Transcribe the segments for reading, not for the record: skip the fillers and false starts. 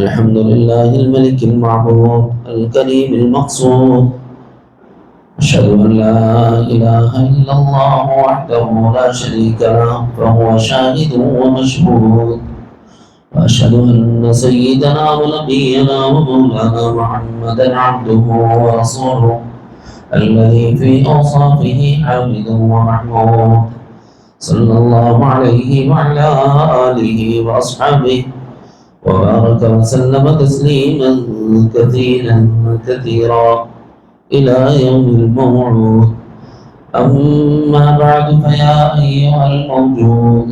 الحمد لله الملك المعبود الكريم المقصود. أشهد أن لا إله إلا الله وحده لا شريك له فهو شاهد ومشهود. وأشهد أن سيدنا ونبينا ومولانا محمدا عبده ورسوله الذي في أوصافه حامد ومحمود، صلى الله عليه وعلى آله وأصحابه وبارك وسلم تسليما كثيرا إلى يوم الموعود. أما بعد فيا أيها الموجود،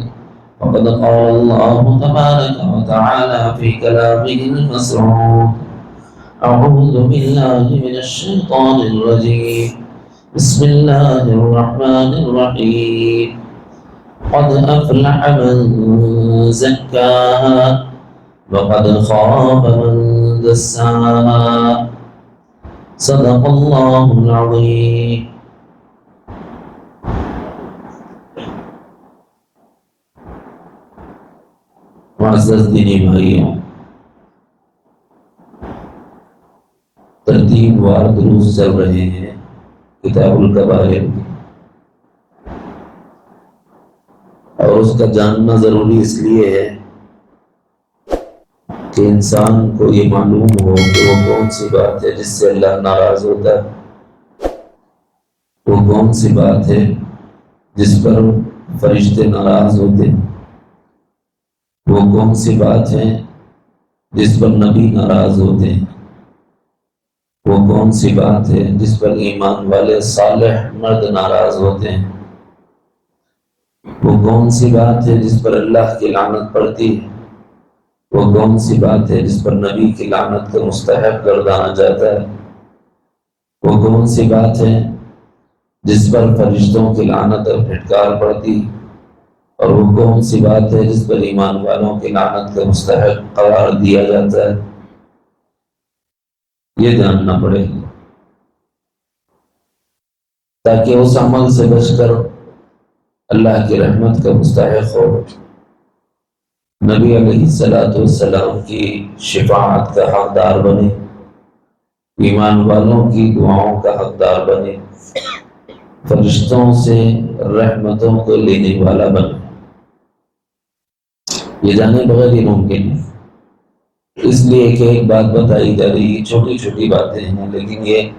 وقد قال الله تبارك وتعالى في كلامه المسعود: أعوذ بالله من الشيطان الرجيم، بسم الله الرحمن الرحيم. قد أفلح من زكاها وقد خاب من دساها. صدق الله العظيم. معزز دینی بھائیوں، ترتیب وار دروس چل رہے ہیں کتاب الکبائر، اور اس کا جاننا ضروری اس لیے ہے کہ انسان کو یہ معلوم ہو کہ وہ کون سی بات ہے جس سے اللہ ناراض ہوتا ہے، وہ کون سی بات ہے جس پر فرشتے ناراض ہوتے ہیں، وہ کون سی بات ہے جس پر نبی ناراض ہوتے ہیں، وہ کون سی بات ہے جس پر ایمان والے صالح مرد ناراض ہوتے ہیں، وہ کون سی بات ہے جس پر اللہ کی لعنت پڑتی ہے، وہ کون سی بات ہے جس پر نبی کی لعنت کا مستحق گردانا جاتا ہے، وہ کون سی بات ہے جس پر فرشتوں کی لعنت اور پھٹکار پڑتی، اور وہ کون سی بات ہے جس پر ایمان والوں کی لعنت کا مستحق قرار دیا جاتا ہے. یہ جاننا پڑے گا تاکہ اس عمل سے بچ کر اللہ کی رحمت کا مستحق ہو، نبی علیہ السلام کی شفاعت کا حقدار بنے، ایمان والوں کی دعاؤں کا حقدار بنے، فرشتوں سے رحمتوں کو لینے والا بنے. یہ جانے بغیر ہی ممکن ہے، اس لیے کہ ایک بات بتائی جا رہی ہے، چھوٹی چھوٹی باتیں ہیں لیکن یہ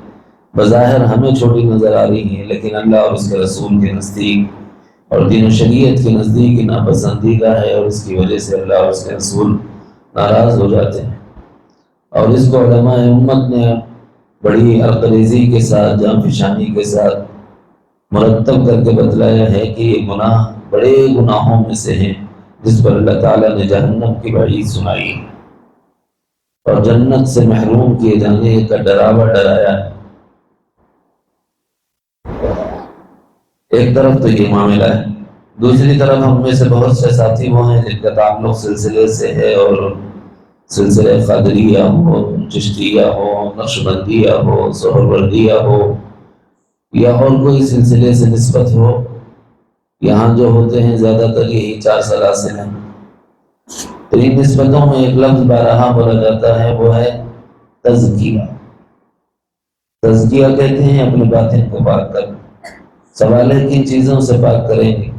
بظاہر ہمیں چھوٹی نظر آ رہی ہیں، لیکن اللہ اور اس کے رسول کے نزدیک اور دین و شریعت کے نزدیک ناپسندیدہ ہے، اور اس کی وجہ سے اللہ اور اس کے رسول ناراض ہو جاتے ہیں. اور اس کو علماء امت نے بڑی عرقریزی کے ساتھ، جانفشانی کے ساتھ مرتب کر کے بتلایا ہے کہ یہ گناہ بڑے گناہوں میں سے ہیں جس پر اللہ تعالیٰ نے جہنم کی وعید سنائی اور جنت سے محروم کیے جانے کا ڈراوا ڈرایا ہے. ایک طرف تو یہ معاملہ ہے، دوسری طرف ہم میں سے بہت سے ساتھی وہ ہیں جن کا تعلق سلسلے سے ہے، اور سلسلہ قادریہ ہو، چشتیہ ہو، نقشبندیہ ہو، سہروردیہ ہو، یا اور کوئی سلسلے سے نسبت ہو. یہاں جو ہوتے ہیں زیادہ تر یہی چار سلاسل ہیں. تو ان نسبتوں میں ایک لفظ بارہا بولا جاتا ہے، وہ ہے تزکیہ. تزکیہ کہتے ہیں اپنے باطن کو پاک کرنا. سوال ہے کن چیزوں سے پاک کریں گے؟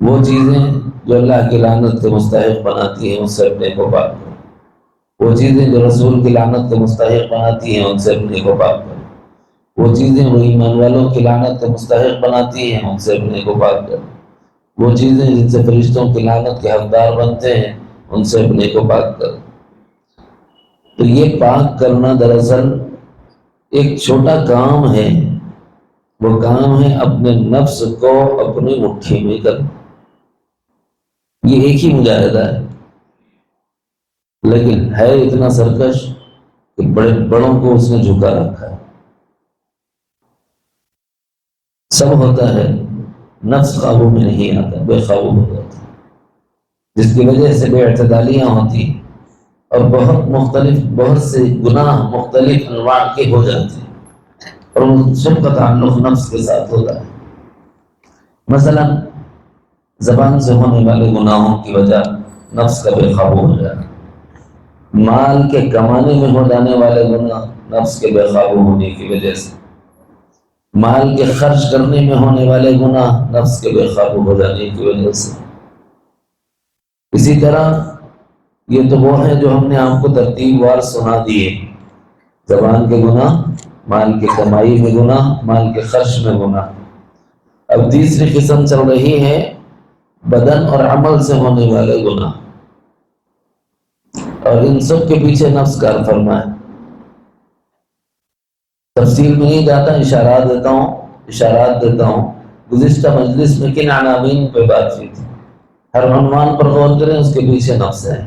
وہ چیزیں جو اللہ کی لعنت کے مستحق بناتی ہیں ان سے اپنے کو پاک کرو، وہ چیزیں جو رسول کی لعنت کے مستحق بناتی ہیں ان سے اپنے کو پاک کرو، وہ چیزیں وہ ایمان والوں کی لعنت کے مستحق بناتی ہیں ان سے اپنے کو پاک کرو، وہ چیزیں جن سے فرشتوں کی لعنت کے حقدار بنتے ہیں ان سے اپنے کو پاک کرو. تو یہ پاک کرنا دراصل ایک چھوٹا کام ہے، وہ کام ہے اپنے نفس کو اپنی مٹھی میں کرنا. یہ ایک ہی مجاہدہ ہے، لیکن ہے اتنا سرکش کہ بڑوں کو اس نے جھکا رکھا ہے. سب ہوتا ہے، نفس قابو میں نہیں آتا، بے قابو ہو جاتا ہے، جس کی وجہ سے بے اعتدالیاں ہوتی ہیں اور بہت سے گناہ مختلف انواع کے ہو جاتے ہیں، اور ان سب کا تعلق نفس کے ساتھ ہوتا ہے. مثلا زبان سے ہونے والے گناہوں کی وجہ نفس کا بے قابو ہو جانا، مال کے کمانے میں ہو جانے والے گناہ نفس کے بے قابو ہونے کی وجہ سے، مال کے خرچ کرنے میں ہونے والے گناہ نفس کے بے قابو ہو جانے کی وجہ سے۔ اسی طرح یہ تو وہ ہیں جو ہم نے آپ کو ترتیب وار سنا دیے، زبان کے گناہ، مال کی کمائی میں گناہ، مال کے خرچ میں گناہ۔ اب تیسری قسم چل رہی ہے بدن اور عمل سے ہونے والے گناہ، اور ان سب کے پیچھے نفس کار فرما ہے۔ تفصیل میں نہیں جاتا، اشارات دیتا ہوں۔ گزشتہ مجلس میں کن عناوین پہ بات کی تھی؟ ہر عنوان پر غور کریں، اس کے پیچھے نفس ہے۔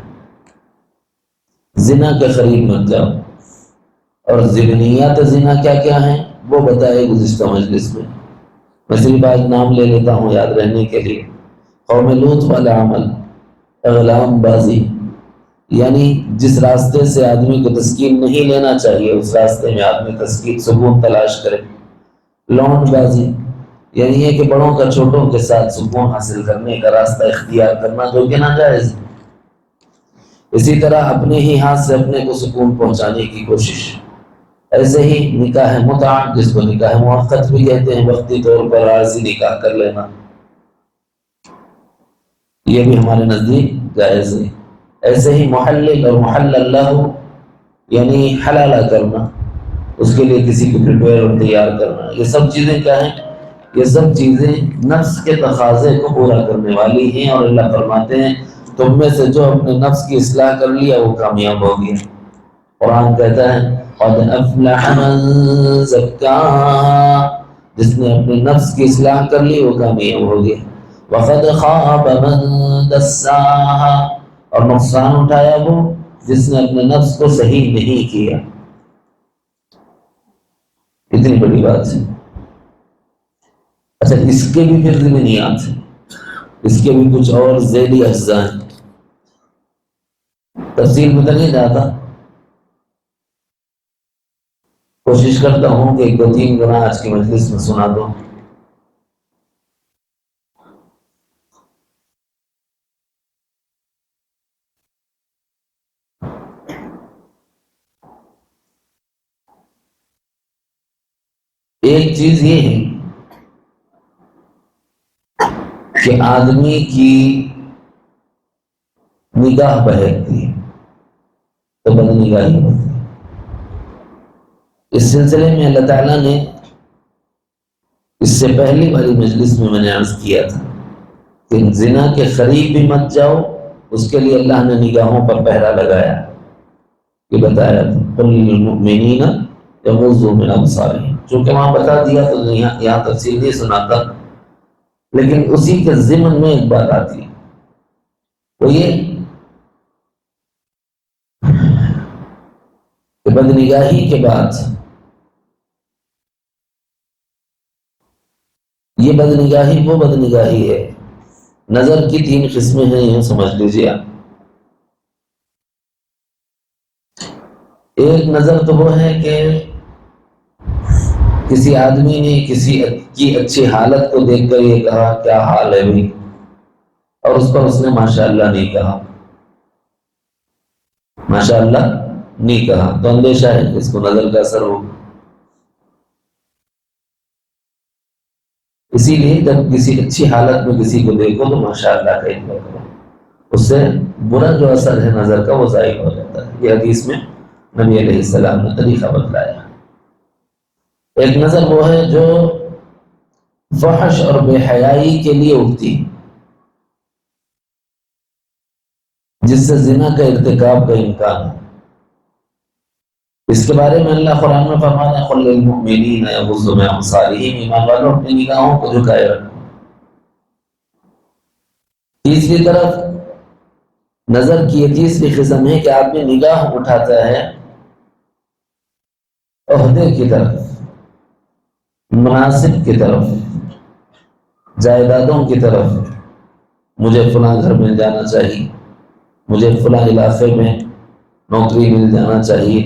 زنا کے قریب مت جاؤ، اور ضمنیات زنا کیا کیا ہیں وہ بتائے گزشتہ مجلس میں۔ میں صرف آج نام لے لیتا ہوں یاد رہنے کے لیے۔ قوم لوط والا عمل، اغلام بازی، یعنی جس راستے سے آدمی کو تسکین نہیں لینا چاہیے اس راستے میں آدمی تسکین سکون تلاش کرے۔ لونڈ بازی، یعنی یہ کہ بڑوں کا چھوٹوں کے ساتھ سکون حاصل کرنے کا راستہ اختیار کرنا جو کہ ناجائز ہے۔ اسی طرح اپنے ہی ہاتھ سے اپنے کو سکون پہنچانے کی کوشش۔ ایسے ہی نکاح متع، جس کو نکاح موقت بھی کہتے ہیں، وقتی طور پر عارضی نکاح کر لینا، یہ بھی ہمارے نزدیک جائز ہے۔ ایسے ہی محلل اور محلل لہ، یعنی حلالہ کرنا، اس کے لیے کسی کو پریپیئر اور تیار کرنا، یہ سب چیزیں کیا ہیں؟ یہ سب چیزیں نفس کے تقاضے کو پورا کرنے والی ہیں، اور اللہ فرماتے ہیں تم میں سے جو اپنے نفس کی اصلاح کر لیا وہ کامیاب ہو گیا۔ قرآن کہتا ہے قد افلح من زکاہا، جس نے اپنے نفس کی اصلاح کر لی وہ کامیاب ہو گیا۔ وقد خاب من دساہا، اور نقصان اٹھایا وہ جس نے اپنے نفس کو صحیح نہیں کیا۔ کتنی بڑی بات ہے۔ اچھا، اس کے بھی پھر ضمنیات ہیں، اس کے بھی کچھ اور ذیلی اجزاء ہیں، تفصیل میں تو نہیں جاتا، کوشش کرتا ہوں کہ ایک دو تین گناہ آج کی مجلس میں سنا دوں۔ ایک چیز یہ ہے کہ آدمی کی نگاہ بہکتی ہے تو بد نگاہی ہوتی ہے۔ اس سلسلے میں اللہ تعالیٰ نے اس سے پہلی والی مجلس میں نے عرض کیا تھا کہ زنا کے قریب بھی مت جاؤ، اس کے لیے اللہ نے نگاہوں پر پہرا لگایا، یہ بتایا تھا قل للمؤمنین یغضوا من ابصارہم، چونکہ وہاں بتا دیا تو یہاں تفصیل نہیں سناتا، لیکن اسی کے ضمن میں ایک بات آتی ہے، وہ یہ کہ بد نگاہی کے بعد یہ بد نگاہی وہ بد نگاہی ہے، نظر کی تین قسمیں ہیں، یہ سمجھ لیجیے آپ۔ ایک نظر تو وہ ہے کہ کسی آدمی نے کسی کی اچھی حالت کو دیکھ کر یہ کہا کیا حال ہے بھائی، اور اس پر اس نے ماشاءاللہ نہیں کہا، ماشاءاللہ نہیں کہا، تو اندیشہ ہے کہ اس کو نظر کا اثر ہوگا۔ اسی لیے جب کسی اچھی حالت میں کسی کو دیکھو تو ماشاءاللہ کا اتباع کرو، اس سے برا جو اثر ہے نظر کا وہ ضائع ہو جاتا ہے۔ یہ حدیث میں نبی علیہ السلام نے طریقہ بتلایا۔ ایک نظر وہ ہے جو فحش اور بے حیائی کے لیے اٹھتی، جس سے زنا کا ارتکاب کا امکان ہے۔ اس کے بارے میں اللہ قرآن میں فرماتا ہے قل للمؤمنین یغضوا من ابصارہم، ایمان والوں اپنی نگاہوں کو جھکائے رکھو۔ تیسری طرف نظر کی یہ تیسری قسم ہے کہ آدمی نگاہ اٹھاتا ہے عہدے کی طرف، مناسب کی طرف، جائیدادوں کی طرف، مجھے فلاں گھر مل جانا چاہیے، مجھے فلاں علاقے میں نوکری مل جانا چاہیے،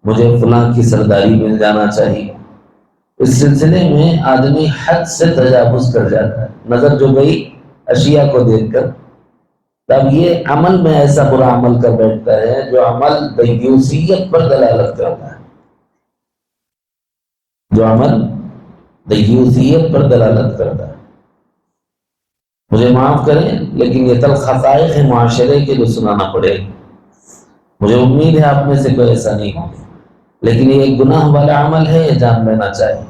مجھے فلاں کی سرداری مل جانا چاہیے۔ اس سلسلے میں آدمی حد سے تجاوز کر جاتا ہے، نظر جو گئی اشیاء کو دیکھ کر تب یہ عمل میں ایسا برا عمل کر بیٹھتا ہے جو عمل دیوسیت پر دلالت کرتا ہے، جو عمل دیوسیت پر دلالت کرتا ہے۔ مجھے معاف کریں لیکن یہ تلخ حقائق ہے معاشرے کے جو سنانا پڑے گا۔ مجھے امید ہے آپ میں سے کوئی ایسا نہیں ہوگا، لیکن یہ ایک گناہ والا عمل ہے، یہ جان لینا چاہیے۔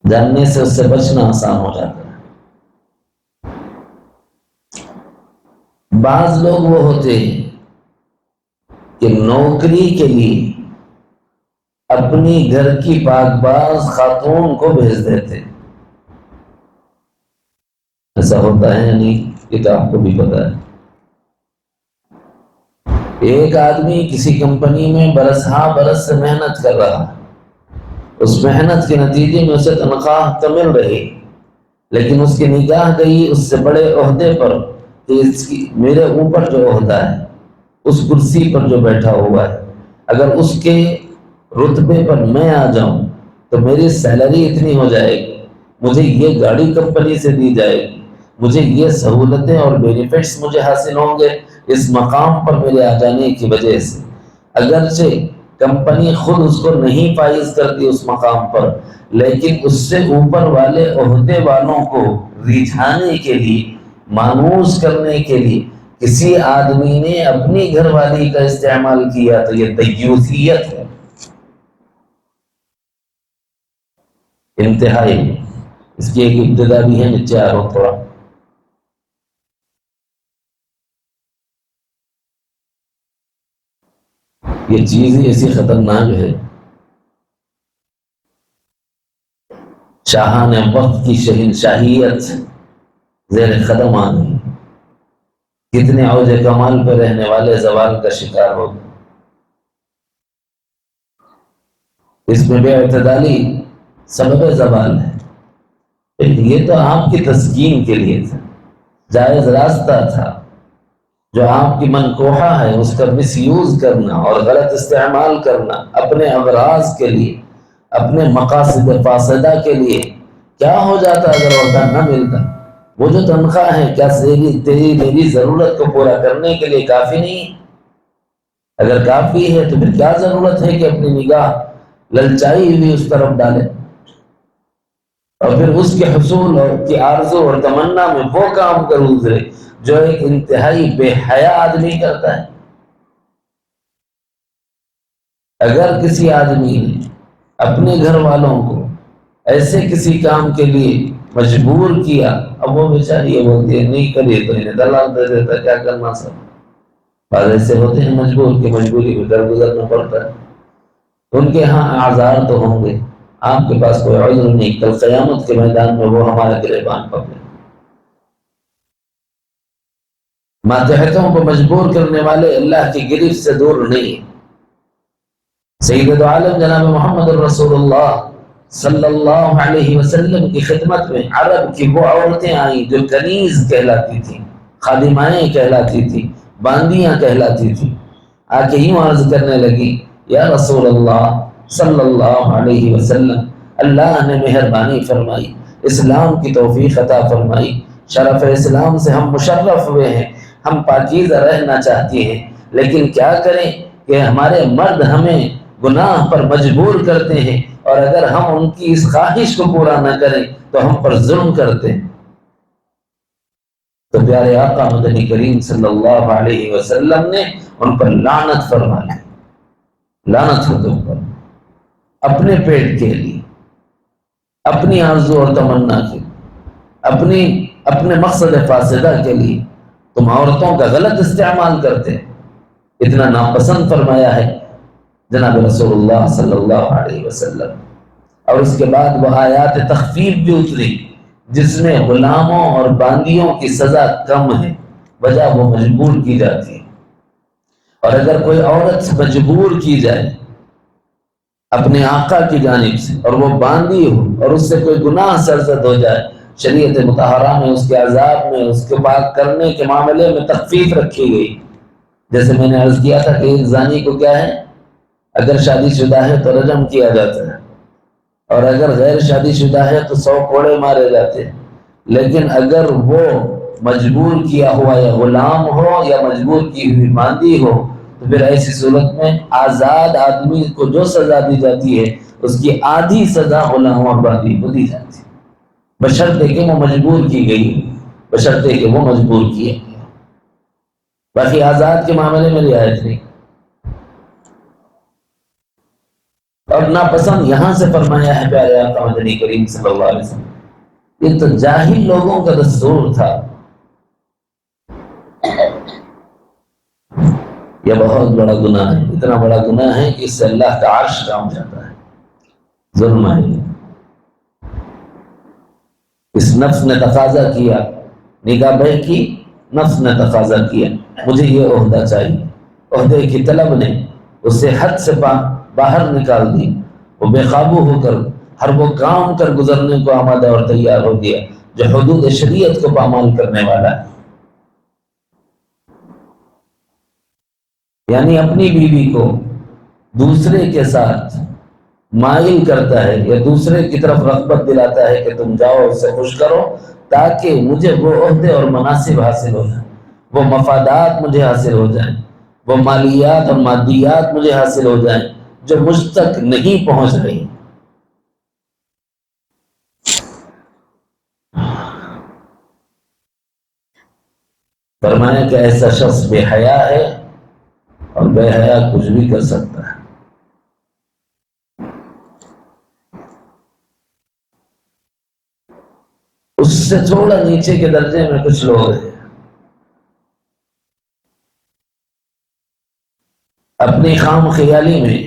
جاننے سے اس سے بچنا آسان ہو جاتا ہے۔ بعض لوگ وہ ہوتے ہیں کہ نوکری کے لیے اپنی گھر کی پاک باز خاتون کو بھیج دیتے، ایسا ہوتا ہے یا نہیں یہ تو آپ کو بھی پتا ہے۔ ایک آدمی کسی کمپنی میں برس ہاں برس سے محنت کر رہا، اس محنت کے نتیجے میں اسے تنخواہ تو مل رہی، لیکن اس کی نگاہ گئی اس سے بڑے عہدے پر کہ اس کی میرے اوپر جو عہدہ ہے، اس کرسی پر جو بیٹھا ہوا ہے، اگر اس کے رتبے پر میں آ جاؤں تو میری سیلری اتنی ہو جائے گی، مجھے یہ گاڑی کمپنی سے دی جائے گی، مجھے یہ سہولتیں اور بینیفٹس مجھے حاصل ہوں گے اس مقام پر میرے آ جانے کی وجہ سے۔ اگرچہ کمپنی خود اس کو نہیں فائز کرتی اس مقام پر، لیکن اس سے اوپر والے عہدے والوں کو رجھانے کے لیے، مانوس کرنے کے لیے کسی آدمی نے اپنی گھر والی کا استعمال کیا تو یہ دیوثیت ہے انتہائی۔ اس کی ایک ابتدا بھی ہے، نیچے آ رہا تھوڑا۔ یہ چیز ہی ایسی خطرناک ہے، شاہان وقت کی شہنشاہیت زیر قدم آ گئی، کتنے اوج کمال پہ رہنے والے زوال کا شکار ہو گئے۔ اس میں بے اعتدالی سبب زوال ہے۔ یہ تو آپ کی تسکین کے لیے تھا، جائز راستہ تھا۔ جو آپ کی منقوحہ ہے اس کا مس یوز کرنا اور غلط استعمال کرنا اپنے اغراض کے لیے، اپنے مقاصد فاسدہ کے لیے، کیا ہو جاتا اگر عہدہ نہ ملتا؟ وہ جو تنخواہ ہے کیا تیری میری ضرورت کو پورا کرنے کے لیے کافی نہیں؟ اگر کافی ہے تو پھر کیا ضرورت ہے کہ اپنی نگاہ للچائی ہوئی اس طرف ڈالے اور پھر اس کے حصول اور کی آرزو اور تمنا میں وہ کام کر گزرے جو ایک انتہائی بے حیا آدمی کرتا ہے۔ اگر کسی آدمی نے اپنے گھر والوں کو ایسے کسی کام کے لیے مجبور کیا، اب وہ بیچاری یہ بولتی ہے نہیں کریے تو انہیں طلاق دے دیتا، کیا کرنا سب۔ بعض ایسے ہوتے ہیں مجبور کہ مجبوری میں در گزرنا پڑتا ہے، ان کے ہاں اعذار تو ہوں گے، آپ کے پاس کوئی عذر نہیں، کل قیامت کے میدان میں وہ ہمارا گریبان پکڑے۔ ماتحتوں کو مجبور کرنے والے اللہ کی گرفت سے دور نہیں۔ سید عالم جناب محمد الرسول اللہ صلی اللہ علیہ وسلم کی خدمت میں عرب کی وہ عورتیں آئیں جو کنیز کہلاتی تھیں، خادمائیں کہلاتی تھیں، باندیاں کہلاتی تھیں، آ کے یوں عرض کرنے لگی یا رسول اللہ صلی اللہ علیہ وسلم، اللہ نے مہربانی فرمائی، اسلام کی توفیق عطا فرمائی، شرف اسلام سے ہم مشرف ہوئے ہیں، ہم پاکیزہ رہنا چاہتی ہیں، لیکن کیا کریں کہ ہمارے مرد ہمیں گناہ پر مجبور کرتے ہیں، اور اگر ہم ان کی اس خواہش کو پورا نہ کریں تو ہم پر ظلم کرتے ہیں۔ تو پیارے آقا مدنی کریم صلی اللہ علیہ وسلم نے ان پر لعنت فرمائی، لعنت ہو تم پر، اپنے پیٹ کے لیے، اپنی آرزو اور تمنا کے، اپنے مقصد فاسدہ کے لیے تم عورتوں کا غلط استعمال کرتے، اتنا ناپسند فرمایا ہے جناب رسول اللہ صلی اللہ علیہ وسلم۔ اور اس کے بعد وہ آیات تخفیف بھی اتری جس میں غلاموں اور باندیوں کی سزا کم ہے، وجہ وہ مجبور کی جاتی ہے۔ اور اگر کوئی عورت مجبور کی جائے اپنے آقا کی جانب سے اور وہ باندی ہو اور اس سے کوئی گناہ سرزد ہو جائے، شریعت مطہرہ میں اس کے عذاب میں اس کے پاک کرنے کے معاملے میں تخفیف رکھی گئی۔ جیسے میں نے عرض کیا تھا کہ ایک زانی کو کیا ہے، اگر شادی شدہ ہے تو رجم کیا جاتا ہے، اور اگر غیر شادی شدہ ہے تو 100 کوڑے مارے جاتے ہیں، لیکن اگر وہ مجبور کیا ہوا یا غلام ہو یا مجبور کی ہوئی باندھی ہو، تو پھر ایسی صورت میں آزاد آدمی کو جو سزا دی جاتی ہے اس کی آدھی سزا غلام اور باندھی کو دی جاتی ہے، بشرطے کہ وہ مجبور کی گئی، بشرطے کہ وہ مجبور کیا گیا۔ باقی آزاد کے معاملے میں رعایت نہیں۔ اور ناپسند یہاں سے فرمایا ہے پیارے آقا مدنی کریم صلی اللہ علیہ وسلم، یہ تو جاہل لوگوں کا دستور تھا، یہ بہت بڑا گناہ ہے، اتنا بڑا گناہ ہے کہ اس سے اللہ کا عرش کام جاتا ہے، ظلم ہے۔ اس نفس نے تقاضا کیا، نگاہ بہ کی، نفس نے تقاضا کیا مجھے یہ عہدہ چاہیے، عہدے کی طلب نے اسے حد سے باہر نکال دی، وہ بے قابو ہو کر ہر وہ کام کر گزرنے کو آمادہ اور تیار ہو گیا جو حدود شریعت کو پامال کرنے والا ہے۔ یعنی اپنی بیوی کو دوسرے کے ساتھ مائل کرتا ہے یا دوسرے کی طرف رغبت دلاتا ہے کہ تم جاؤ اسے خوش کرو تاکہ مجھے وہ عہدے اور مناصب حاصل ہو جائیں، وہ مفادات مجھے حاصل ہو جائیں، وہ مالیات اور مادیات مجھے حاصل ہو جائیں جو مجھ تک نہیں پہنچ رہی۔ فرمایا کہ ایسا شخص بے حیا ہے اور بے حیا کچھ بھی کر سکتا ہے۔ اس سے تھوڑا نیچے کے درجے میں کچھ لوگ ہیں، اپنی خام خیالی میں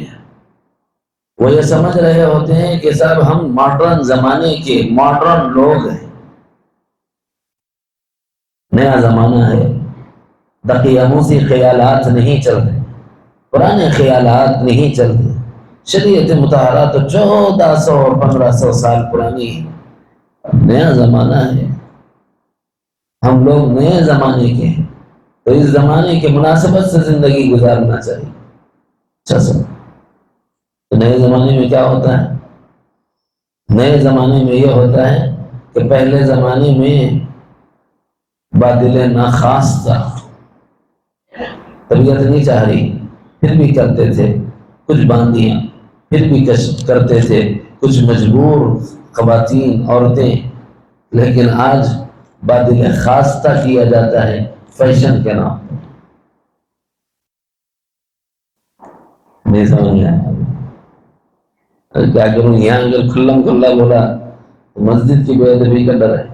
وہ یہ سمجھ رہے ہوتے ہیں کہ صاحب ہم ماڈرن زمانے کے ماڈرن لوگ ہیں، نیا زمانہ ہے، دقیانوسی خیالات نہیں چل رہے، پرانے خیالات نہیں چل رہے، شریعت مطہرہ تو 1400 اور 1500 سال پرانی ہے، نیا زمانہ ہے، ہم لوگ نئے زمانے کے ہیں تو اس زمانے کے مناسبت سے زندگی گزارنا چاہیے۔ اچھا سر، تو نئے زمانے میں کیا ہوتا ہے؟ نئے زمانے میں یہ ہوتا ہے کہ پہلے زمانے میں بادل ناخاص تھا، طبیعت نہیں چاہ رہی پھر بھی کرتے تھے، کچھ باندیاں پھر بھی کرتے تھے، کچھ مجبور خواتین عورتیں، لیکن آج بادل خاصہ کیا جاتا ہے فیشن کے نام پر۔ نہیں سمجھ میں آیا؟ کیا کروں، یہاں اگر کھلم کھلا بولا تو مسجد کی بے ادبی کا ڈر ہے،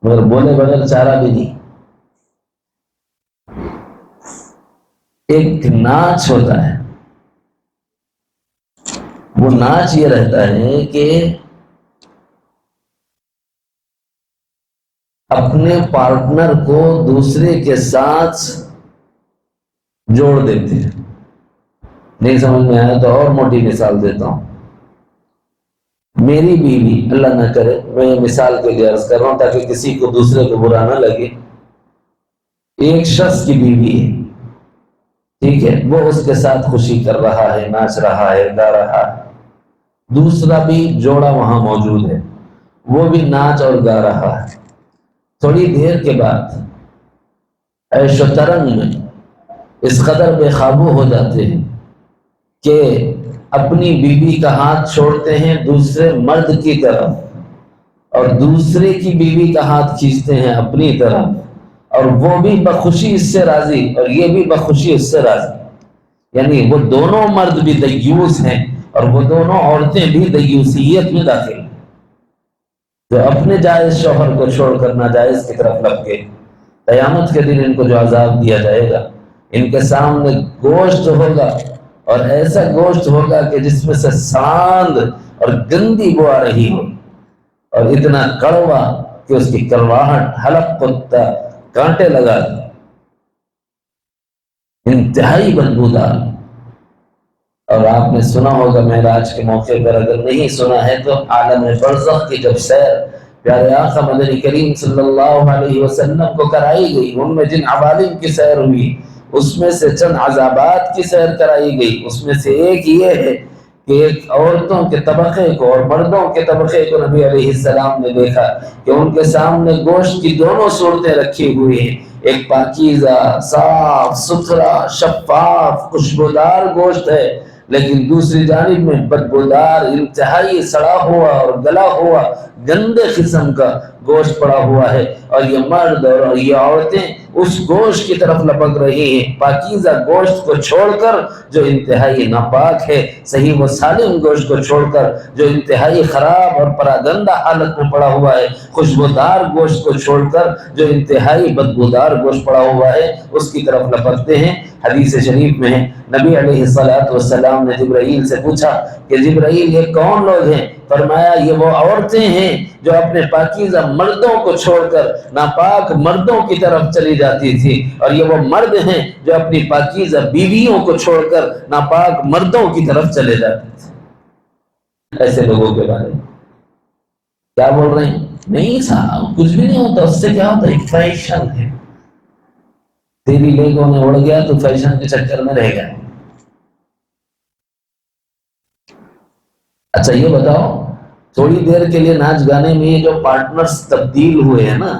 مگر بولے بغیر چارہ بھی نہیں۔ ایک ناچ ہوتا ہے، وہ ناچ یہ رہتا ہے کہ اپنے پارٹنر کو دوسرے کے ساتھ جوڑ دیتے ہیں۔ نہیں سمجھ میں آیا تو اور موٹی مثال دیتا ہوں، میری بیوی، اللہ نہ کرے میں یہ مثال کے لیے عرض کر رہا ہوں تاکہ کسی کو دوسرے کو برا نہ لگے، ایک شخص کی بیوی ہے، ٹھیک ہے، وہ اس کے ساتھ خوشی کر رہا ہے، ناچ رہا ہے، گا رہا ہے، دوسرا بھی جوڑا وہاں موجود ہے، وہ بھی ناچ اور گا رہا ہے۔ تھوڑی دیر کے بعد عیش و ترنگ میں اس قدر بے قابو ہو جاتے ہیں کہ اپنی بیوی کا ہاتھ چھوڑتے ہیں دوسرے مرد کی طرف اور دوسرے کی بیوی کا ہاتھ کھینچتے ہیں اپنی طرف، اور وہ بھی بخوشی اس سے راضی اور یہ بھی بخوشی اس سے راضی، یعنی وہ دونوں مرد بھی دیوس ہیں اور وہ دونوں عورتیں بھی دیوسیت میں داخل ہیں، جو اپنے جائز شوہر کو چھوڑ کر ناجائز کی طرف لگ گئے۔ قیامت کے دن ان کو جو عذاب دیا جائے گا، ان کے سامنے گوشت ہوگا اور ایسا گوشت ہوگا کہ جس میں سے ساند اور گندی بو آ رہی ہو، اور اتنا کڑوا کہ اس کی کرواہٹ حلق کو کانٹے لگا دی، انتہائی بدبودار۔ اور آپ نے سنا ہوگا معراج کے موقع پر، اگر نہیں سنا ہے تو عالم برزخ کی جب سیر پیارے آقا مدنی کریم صلی اللہ علیہ وسلم کو کرائی گئی، ان میں جن عوالم کی سیر ہوئی اس میں سے چند عذابات کی سیر کرائی گئی، اس میں سے ایک یہ ہے کہ ایک عورتوں کے طبقے کو اور مردوں کے طبقے کو نبی علیہ السلام نے دیکھا کہ ان کے سامنے گوشت کی دونوں صورتیں رکھی ہوئی ہیں، ایک پاکیزہ صاف ستھرا شفاف خوشبودار گوشت ہے، لیکن دوسری جانب میں بدبودار انتہائی سڑا ہوا اور گلا ہوا گندے قسم کا گوشت پڑا ہوا ہے، اور یہ مرد اور یہ عورتیں اس گوشت کی طرف لپک رہی ہیں، پاکیزہ گوشت کو چھوڑ کر جو انتہائی ناپاک ہے، صحیح و سالم گوشت کو چھوڑ کر جو انتہائی خراب اور پراگندہ حالت میں پڑا ہوا ہے، خوشبودار گوشت کو چھوڑ کر جو انتہائی بدبودار گوشت پڑا ہوا ہے اس کی طرف لپکتے ہیں۔ حدیث شریف میں ہے نبی علیہ السلام نے جبرائیل سے پوچھا کہ جبرائیل یہ کون لوگ ہیں؟ فرمایا یہ وہ عورتیں ہیں جو اپنے پاکیزہ مردوں کو چھوڑ کر ناپاک مردوں کی طرف چلی جاتی تھی، اور یہ وہ مرد ہیں جو اپنی پاکیزہ بیویوں کو چھوڑ کر ناپاک مردوں کی طرف چلے جاتے تھے۔ ایسے لوگوں کے بارے میں کیا بول رہے ہیں؟ نہیں صاحب کچھ بھی نہیں ہوتا، اس سے کیا ہوتا ہے؟ فیشن ہے، تیری لیگوں نے اڑ گیا تو فیشن کے چکر میں رہ گیا۔ اچھا یہ بتاؤ، تھوڑی دیر کے لیے ناچ گانے میں یہ جو پارٹنرز تبدیل ہوئے ہیں نا،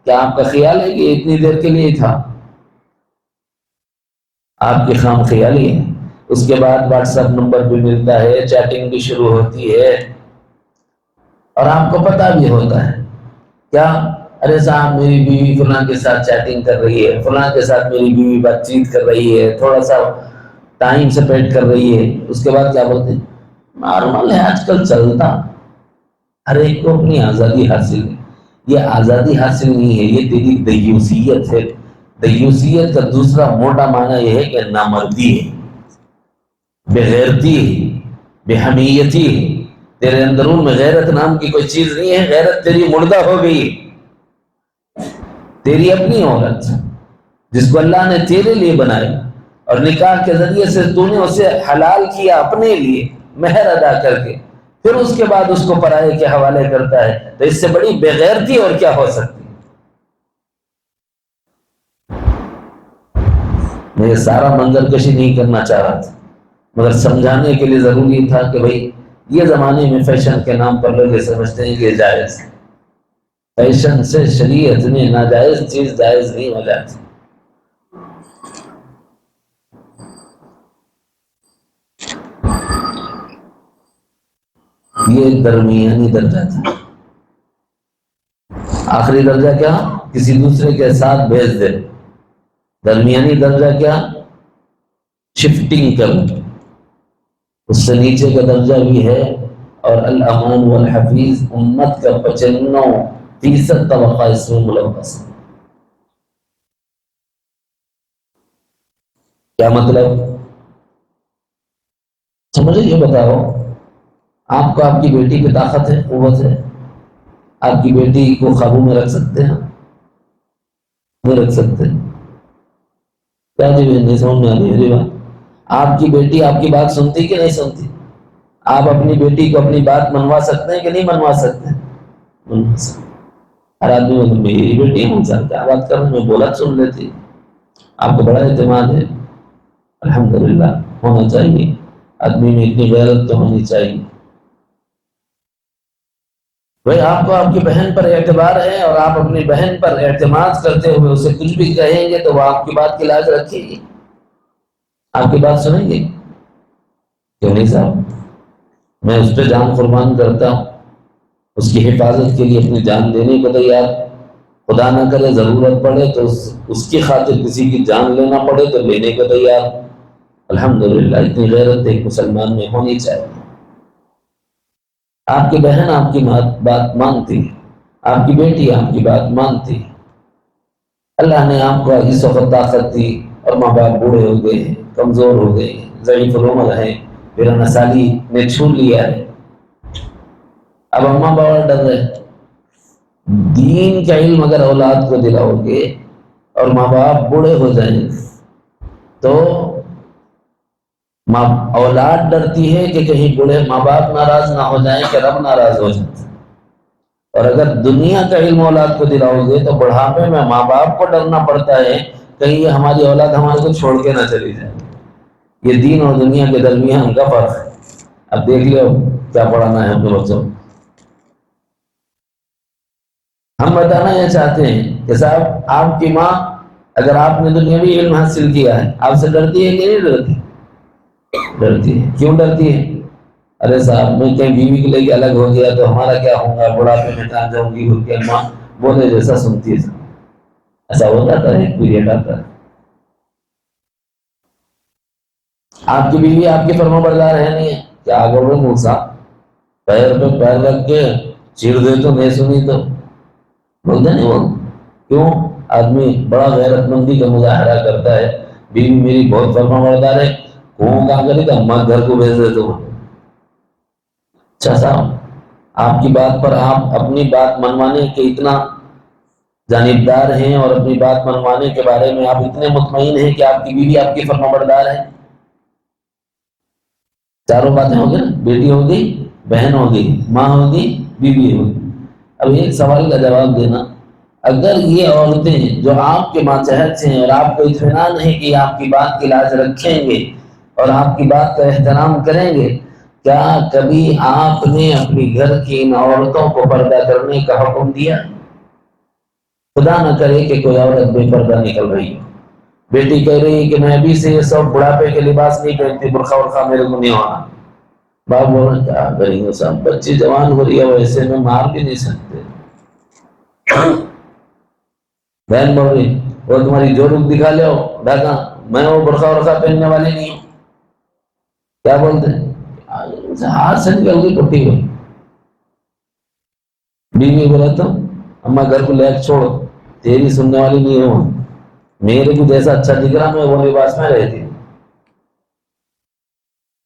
کیا آپ کا خیال ہے کہ اتنی دیر کے لیے تھا؟ آپ کی خام خیالی ہے۔ اس کے بعد واٹس ایپ نمبر بھی ملتا ہے، چیٹنگ بھی شروع ہوتی ہے، اور آپ کو پتہ بھی ہوتا ہے کیا؟ ارے صاحب میری بیوی فلاں کے ساتھ چیٹنگ کر رہی ہے، فلاں کے ساتھ میری بیوی بات چیت کر رہی ہے، تھوڑا سا ٹائم سپینڈ کر رہی ہے۔ اس کے بعد کیا بولتے ہیں؟ نارمل ہے، آج کل چلتا، ہر ایک کو اپنی آزادی حاصل ہے۔ یہ آزادی حاصل نہیں ہے، یہ تیری دیوسیت ہے۔ دیوسیت کا دوسرا موٹا معنی یہ ہے کہ نامردی ہے، بے غیرتی ہے، بے حمیتی ہے۔ تیرے اندرون میں غیرت نام کی کوئی چیز نہیں ہے، غیرت تیری مردہ ہو گئی ہے۔ تیری اپنی عورت جس کو اللہ نے تیرے لیے بنایا اور نکاح کے ذریعے سے تو نے اسے حلال کیا اپنے لیے مہر ادا کر کے، پھر اس کے بعد اس کو پرائے کے حوالے کرتا ہے، تو اس سے بڑی بے غیرتی اور کیا ہو سکتی؟ میں یہ سارا منظر کشی نہیں کرنا چاہ رہا تھا، مگر سمجھانے کے لیے ضروری تھا کہ بھئی یہ زمانے میں فیشن کے نام پر لوگ یہ سمجھتے ہیں کہ یہ جائز ہے۔ فیشن سے شریعت میں ناجائز چیز جائز نہیں ہو جاتی۔ یہ ایک درمیانی درجہ تھا۔ آخری درجہ کیا؟ کسی دوسرے کے ساتھ بھیج دے۔ درمیانی درجہ کیا؟ شفٹنگ کر۔ اس سے نیچے کا درجہ بھی ہے، اور الامان والحفیظ امت کا 95% طبقہ اس میں ملوث ہے۔ کیا مطلب؟ سمجھے؟ یہ بتاؤ، آپ کو آپ کی بیٹی پہ طاقت ہے، قوت ہے؟ آپ کی بیٹی کو قابو میں رکھ سکتے ہیں؟ نہیں رکھ سکتے۔ کیا جی نہیں سمجھ میں آ رہی میری بات؟ آپ کی بیٹی آپ کی بات سنتی کہ نہیں سنتی؟ آپ اپنی بیٹی کو اپنی بات منوا سکتے ہیں کہ نہیں منوا سکتے؟ منوا سکتے۔ ہر آدمی مطلب میری بیٹی ہوں سر کیا بات کروں، میں بولا سن لیتی۔ آپ کو بڑا اعتماد ہے، الحمدللہ، ہونا چاہیے، آدمی میں اتنی غیرت تو ہونی چاہیے۔ بھئی آپ کو آپ کی بہن پر اعتبار ہے، اور آپ اپنی بہن پر اعتماد کرتے ہوئے اسے کچھ بھی کہیں گے تو وہ آپ کی بات کی لاج رکھے گی، آپ کی بات سنیں گے؟ کیوں نہیں صاحب؟ میں اس پہ جان قربان کرتا ہوں، اس کی حفاظت کے لیے اپنی جان دینے کو تیار، خدا نہ کرے ضرورت پڑے تو اس کی خاطر کسی کی جان لینا پڑے تو لینے کو تیار۔ الحمدللہ اتنی غیرت ایک مسلمان میں ہونی چاہیے۔ آپ کی بہن آپ کی بات مانتی ہے، آپ کی بیٹی آپ کی بات مانتی ہے۔ اللہ نے آپ کو اس وقت طاقت دی، اور ماں باپ بوڑھے ہو گئے ہیں، کمزور ہو گئے ہیں، ضعیف العمر ہیں، پھر نسالی نے چھو لیا ہے۔ اب اماں باپ ڈر رہے ہیں۔ دین کا علم اگر اولاد کو دلاؤ گے اور ماں باپ بوڑھے ہو جائیں تو اولاد ڈرتی ہے کہ کہیں بوڑھے ماں باپ ناراض نہ ہو جائیں کہ رب ناراض ہو جائے۔ اور اگر دنیا کا علم اولاد کو دلاؤ گے تو بڑھاپے میں ماں باپ کو ڈرنا پڑتا ہے کہیں یہ ہماری اولاد ہمارے کو چھوڑ کے نہ چلی جائے۔ یہ دین اور دنیا کے درمیان کا فرق ہے۔ اب دیکھ لو کیا پڑھانا ہے اپنے بچوں. ہم بتانا یہ چاہتے ہیں کہ صاحب آپ کی ماں اگر آپ نے دنیاوی علم حاصل کیا ہے آپ سے ڈرتی ہے کہ نہیں ڈرتی؟ ڈرتی ہے. کیوں ڈرتی ہے؟ ارے صاحب میں کہیں بیوی کے لے کے الگ ہو گیا تو ہمارا کیا ہوگا، بڑھاپے میں کہاں جاؤں گی، بول کے ماں بولے جیسا سنتی ہے. ایسا ہو جاتا ہے، ایک پیریڈ آتا ہے. آپ کی بیوی آپ کی فرما بردار ہے نہیں ہے، کیا بول رہے موسیٰ پیر پہ پیر رکھ کے چیر دے تو نہیں سنی تو بولتے نہیں وہ. کیوں؟ آدمی بڑا غیرت مندی کا مظاہرہ کرتا ہے، بیوی میری بہت فرما بردار ہے، کہوں کہاں کری تو اماں گھر کو بھیج دے تو. اچھا صاحب آپ کی بات پر آپ اپنی بات منوانے کے اتنا جانبدار ہیں اور اپنی بات منوانے کے بارے میں آپ اتنے مطمئن ہیں کہ آپ کی بیوی آپ کی فرما بردار ہے. چاروں باتیں ہو گئی نا، بیٹی ہوگی، بہن ہوگی، ماں ہوگی، بیوی ہوگی. اب ایک سوال کا جواب دینا، اگر یہ عورتیں جو آپ کے ماتحت ہیں اور آپ کو اطمینان ہے کہ آپ کی بات کی لاج رکھیں گے اور آپ کی بات کا احترام کریں گے، کیا کبھی آپ نے اپنی گھر کی ان عورتوں کو پردہ کرنے کا حکم دیا؟ خدا نہ کرے کہ کوئی عورت بے پردہ نکل رہی ہو، بیٹی کہہ رہی ہے کہ میں ابھی سے یہ سب بڑھاپے کے لباس نہیں پہنتی، برقع ورقع میرے کو نہیں ہونا. باپ بول رہے کیا کریں گے صاحب، بچی جوان ہو رہی ہے ویسے میں مار بھی نہیں سکتے. بہن بول رہی وہ تمہاری جو رخ دکھا لے ڈھاکا، میں وہ برقع ورقع پہننے والی نہیں ہوں. کیا بولتے ہیں؟ ہاتھ سے نکل گئی ٹوٹی ہوئی. بیوی بولا تو اما گھر کو لے چھوڑ، تیری سننے والی نہیں ہوں، میرے کو جیسا اچھا دکھ رہا میں وہ لباس میں رہتی.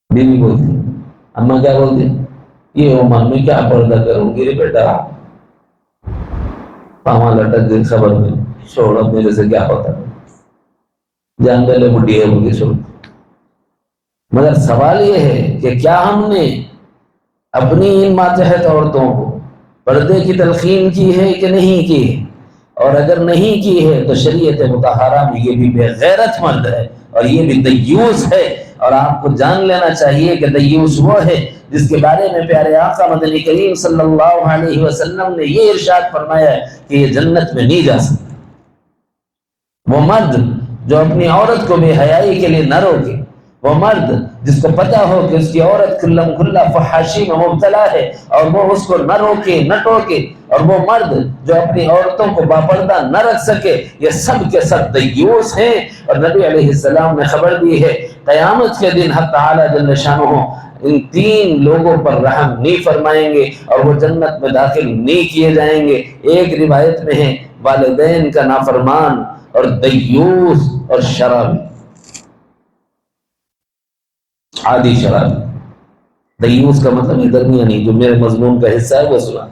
بیوی بولتی اما کیا بولتی، یہ عمر میں کیا پردہ کروں گی رے بیٹا، پاما لٹک گئی خبر میں، چھوڑ اب میرے سے کیا ہوتا ہے، جان پہلے بڈھی ہے بول کے چھوڑ. مگر سوال یہ ہے کہ کیا ہم نے اپنی ان ماتحت عورتوں کو پردے کی تلقین کی ہے کہ نہیں کی ہے؟ اور اگر نہیں کی ہے تو شریعت مطہرہ میں یہ بھی بے غیرت مرد ہے اور یہ بھی دیوس ہے. اور آپ کو جان لینا چاہیے کہ دیوس وہ ہے جس کے بارے میں پیارے آقا مدنی کریم صلی اللہ علیہ وسلم نے یہ ارشاد فرمایا ہے کہ یہ جنت میں نہیں جا سکتا. وہ مرد جو اپنی عورت کو بے حیائی کے لیے نہ روکے، وہ مرد جس کو پتہ ہو کہ اس کی عورت کھلم کھلا فحاشی میں مبتلا ہے اور وہ اس کو نہ روکے نہ ٹوکے، اور وہ مرد جو اپنی عورتوں کو باپردہ نہ رکھ سکے، یہ سب کے سب دیوس ہیں. اور نبی علیہ السلام نے خبر دی ہے قیامت کے دن حق تعالی جل شانہ ان تین لوگوں پر رحم نہیں فرمائیں گے اور وہ جنت میں داخل نہیں کیے جائیں گے. ایک روایت میں ہے والدین کا نافرمان اور دیوس اور شرابی، عادی شرابی. دیوس کا مطلب ہے درمیانی، جو میرے مضمون کا حصہ ہے وہ سنا.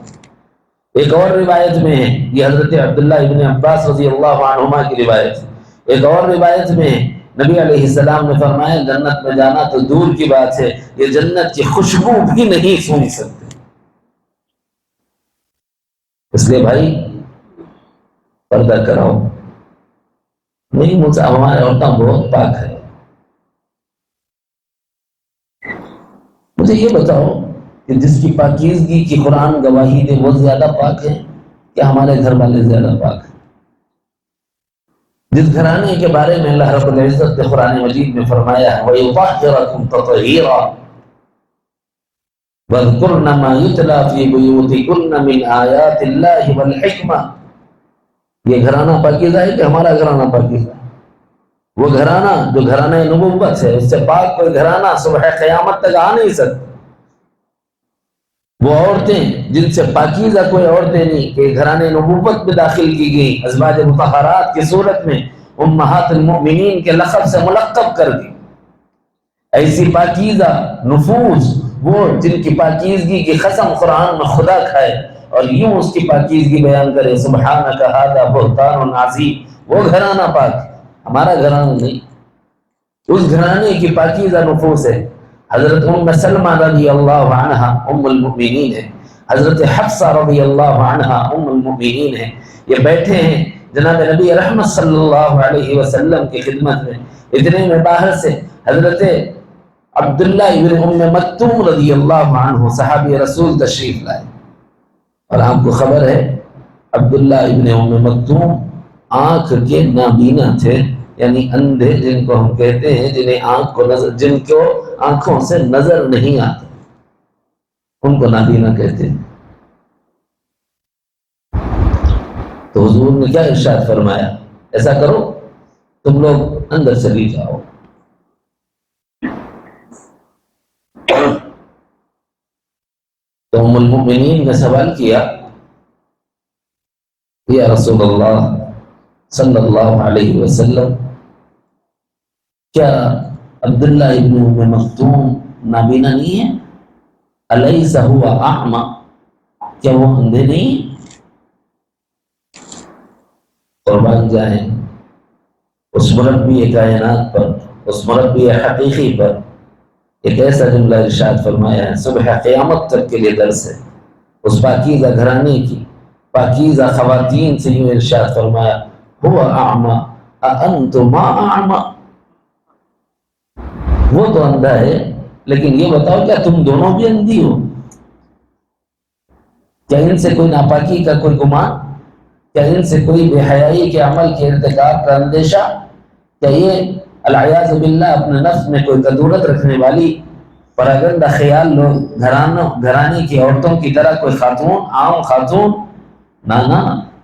ایک اور روایت میں ہے، یہ حضرت عبداللہ ابن عباس رضی اللہ عنہما کی روایت. ایک اور روایت میں ہے نبی علیہ السلام نے فرمایا جنت میں جانا تو دور کی بات ہے، یہ جنت کی خوشبو بھی نہیں سونگھ سکتے. اس لیے بھائی پردہ کراؤ. نہیں مجھ سے ہمارے عورتیں بہت پاک ہے. مجھے یہ بتاؤ کہ جس کی پاکیزگی کی قرآن گواہی دے وہ زیادہ پاک ہے کہ ہمارے گھر والے زیادہ پاک ہیں؟ جس گھرانے کے بارے میں اللہ رب العزت نے قرآن مجید میں فرمایا ہے وَيُطَهِّرَكُمْ تَطْهِيرًا وَاذْكُرْنَ مَا يُتْلَى فِي بُيُوتِكُنَّ مِنْ آيَاتِ اللَّهِ وَالْحِكْمَةِ. یہ گھرانہ پاکیزہ ہے کہ ہمارا گھرانہ پاکیزہ ہے؟ وہ گھرانہ جو گھرانہ نبوت ہے، اس سے پاک کوئی گھرانہ صبح قیامت تک آ نہیں سکتا. وہ عورتیں جن سے پاکیزہ کوئی عورتیں نہیں کہ گھرانے نبوت میں داخل کی گئی، ازواج مطہرات کی صورت میں امہات المؤمنین کے لقب سے ملقب کر دی. ایسی پاکیزہ نفوس وہ جن کی پاکیزگی کی قسم قرآن میں خدا کھائے اور یوں اس کی پاکیزگی بیان کرے سبحانک ھذا بہتان عظیم. وہ گھرانہ پاک، ہمارا گھرانہ نہیں. اس گھرانے کی پاکیزہ نفوس ہے. حضرت ام سلمہ رضی اللہ عنہا ام المؤمنین ہے، حضرت حفصہ رضی اللہ عنہا ام المؤمنین ہے. یہ بیٹھے ہیں جناب نبی رحمت صلی اللہ علیہ وسلم کی خدمت میں. اتنے میں باہر سے حضرت عبداللہ ابن ام مکتوم رضی اللہ عنہ صحابی رسول تشریف لائے، اور آپ کو خبر ہے عبداللہ ابن ام مکتوم آنکھ کے نابینا تھے، یعنی اندھے جن کو ہم کہتے ہیں جن کو آنکھوں سے نظر نہیں آتی، ان کو نابینا کہتے ہیں۔ تو حضور نے کیا ارشاد فرمایا؟ ایسا کرو تم لوگ اندر چلی جاؤ۔ تو ام المؤمنین نے سوال کیا، یا رسول اللہ صلی اللہ علیہ وسلم، کیا عبداللہ ابن ام مکتوم نابینا نہیں ہے؟ الیس هو اعمی، کیا وہ اندھے نہیں؟ قربان جائیں اس مربی کائنات پر، اس مربی حقیقی پر ایک ایسا جملہ ارشاد فرمایا ہے صبح قیامت تک کے لیے درس ہے۔ اس پاکیزہ گھرانے کی پاکیزہ خواتین سے یوں ارشاد فرمایا، هو اعمی اانتما اعمی، وہ تو اندھا ہے لیکن یہ بتاؤ کیا تم دونوں بھی اندھی ہو؟ کیا ان سے کوئی ناپاکی کا کوئی گمان؟ کیا ان سے کوئی بے حیائی کے عمل کے ارتکاب کا اندیشہ؟ کیا یہ العیاذ باللہ اپنے نفس میں کوئی کدورت رکھنے والی پراگندہ خیال لوگ گھرانے کی عورتوں کی طرح کوئی خاتون، عام خاتون؟ نہ،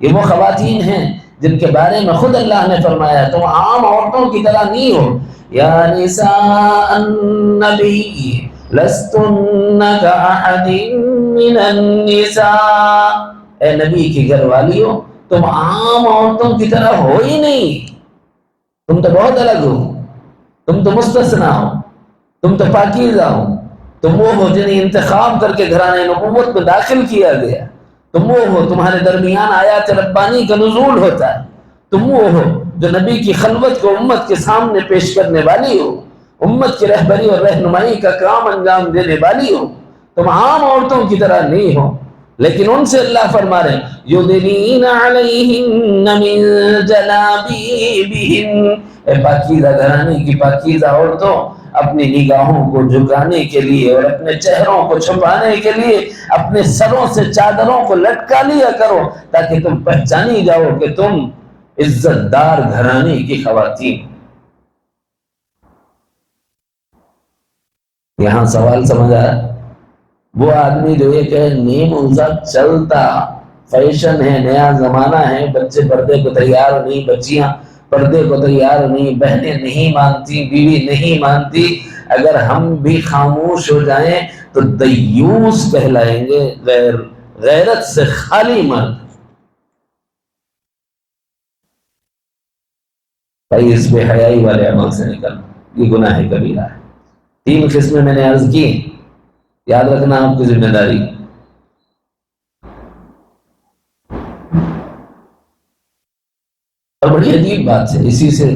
یہ وہ خواتین ہیں جن کے بارے میں خود اللہ نے فرمایا تم عام عورتوں کی طرح نہیں ہو۔ یا نساء النبی لستن کاحد من النساء، اے نبی کی گھر والیوں تم عام عورتوں کی طرح ہو ہی نہیں، تم تو بہت الگ ہو، تم تو مستثنا ہو، تم تو پاکیزہ ہو، تم وہ ہو جنہیں انتخاب کر کے گھرانے نبوت میں داخل کیا گیا، تم وہ ہو تمہارے درمیان آیات ربانی کا نزول ہوتا ہے، تم وہ ہو جو نبی کی خلوت کو امت کے سامنے پیش کرنے والی ہو، امت کی رہبری اور رہنمائی کا کام انجام دینے والی ہو، تم عام عورتوں کی طرح نہیں ہو۔ لیکن ان سے اللہ فرما رہے یدنین علیہن من جلابیبہن، اے پاکیزہ گھرانے کی پاکیزہ عورتوں اپنی نگاہوں کو جھکانے کے لیے اور اپنے چہروں کو چھپانے کے لیے اپنے سروں سے چادروں کو لٹکا لیا کرو تاکہ تم پہچانی جاؤ کہ تم عزت دار گھرانے کی خواتین۔ یہاں سوال سمجھ آیا؟ وہ آدمی جو یہ کہ نیم انسا چلتا فیشن ہے، نیا زمانہ ہے، بچے پردے کو تیار نہیں، بچیاں پردے کو تیار نہیں، بہنیں نہیں مانتی، بیوی نہیں مانتی، اگر ہم بھی خاموش ہو جائیں تو دیوس کہلائیں گے، غیرت سے خالی مرد۔ بھائی اس بے حیائی والے عمل سے نکلنا یہ گناہ کبیرہ ہے۔ 3 قسمیں میں نے عرض کی، یاد رکھنا آپ کی ذمہ داری۔ اور بڑی عجیب بات ہے، اسی سے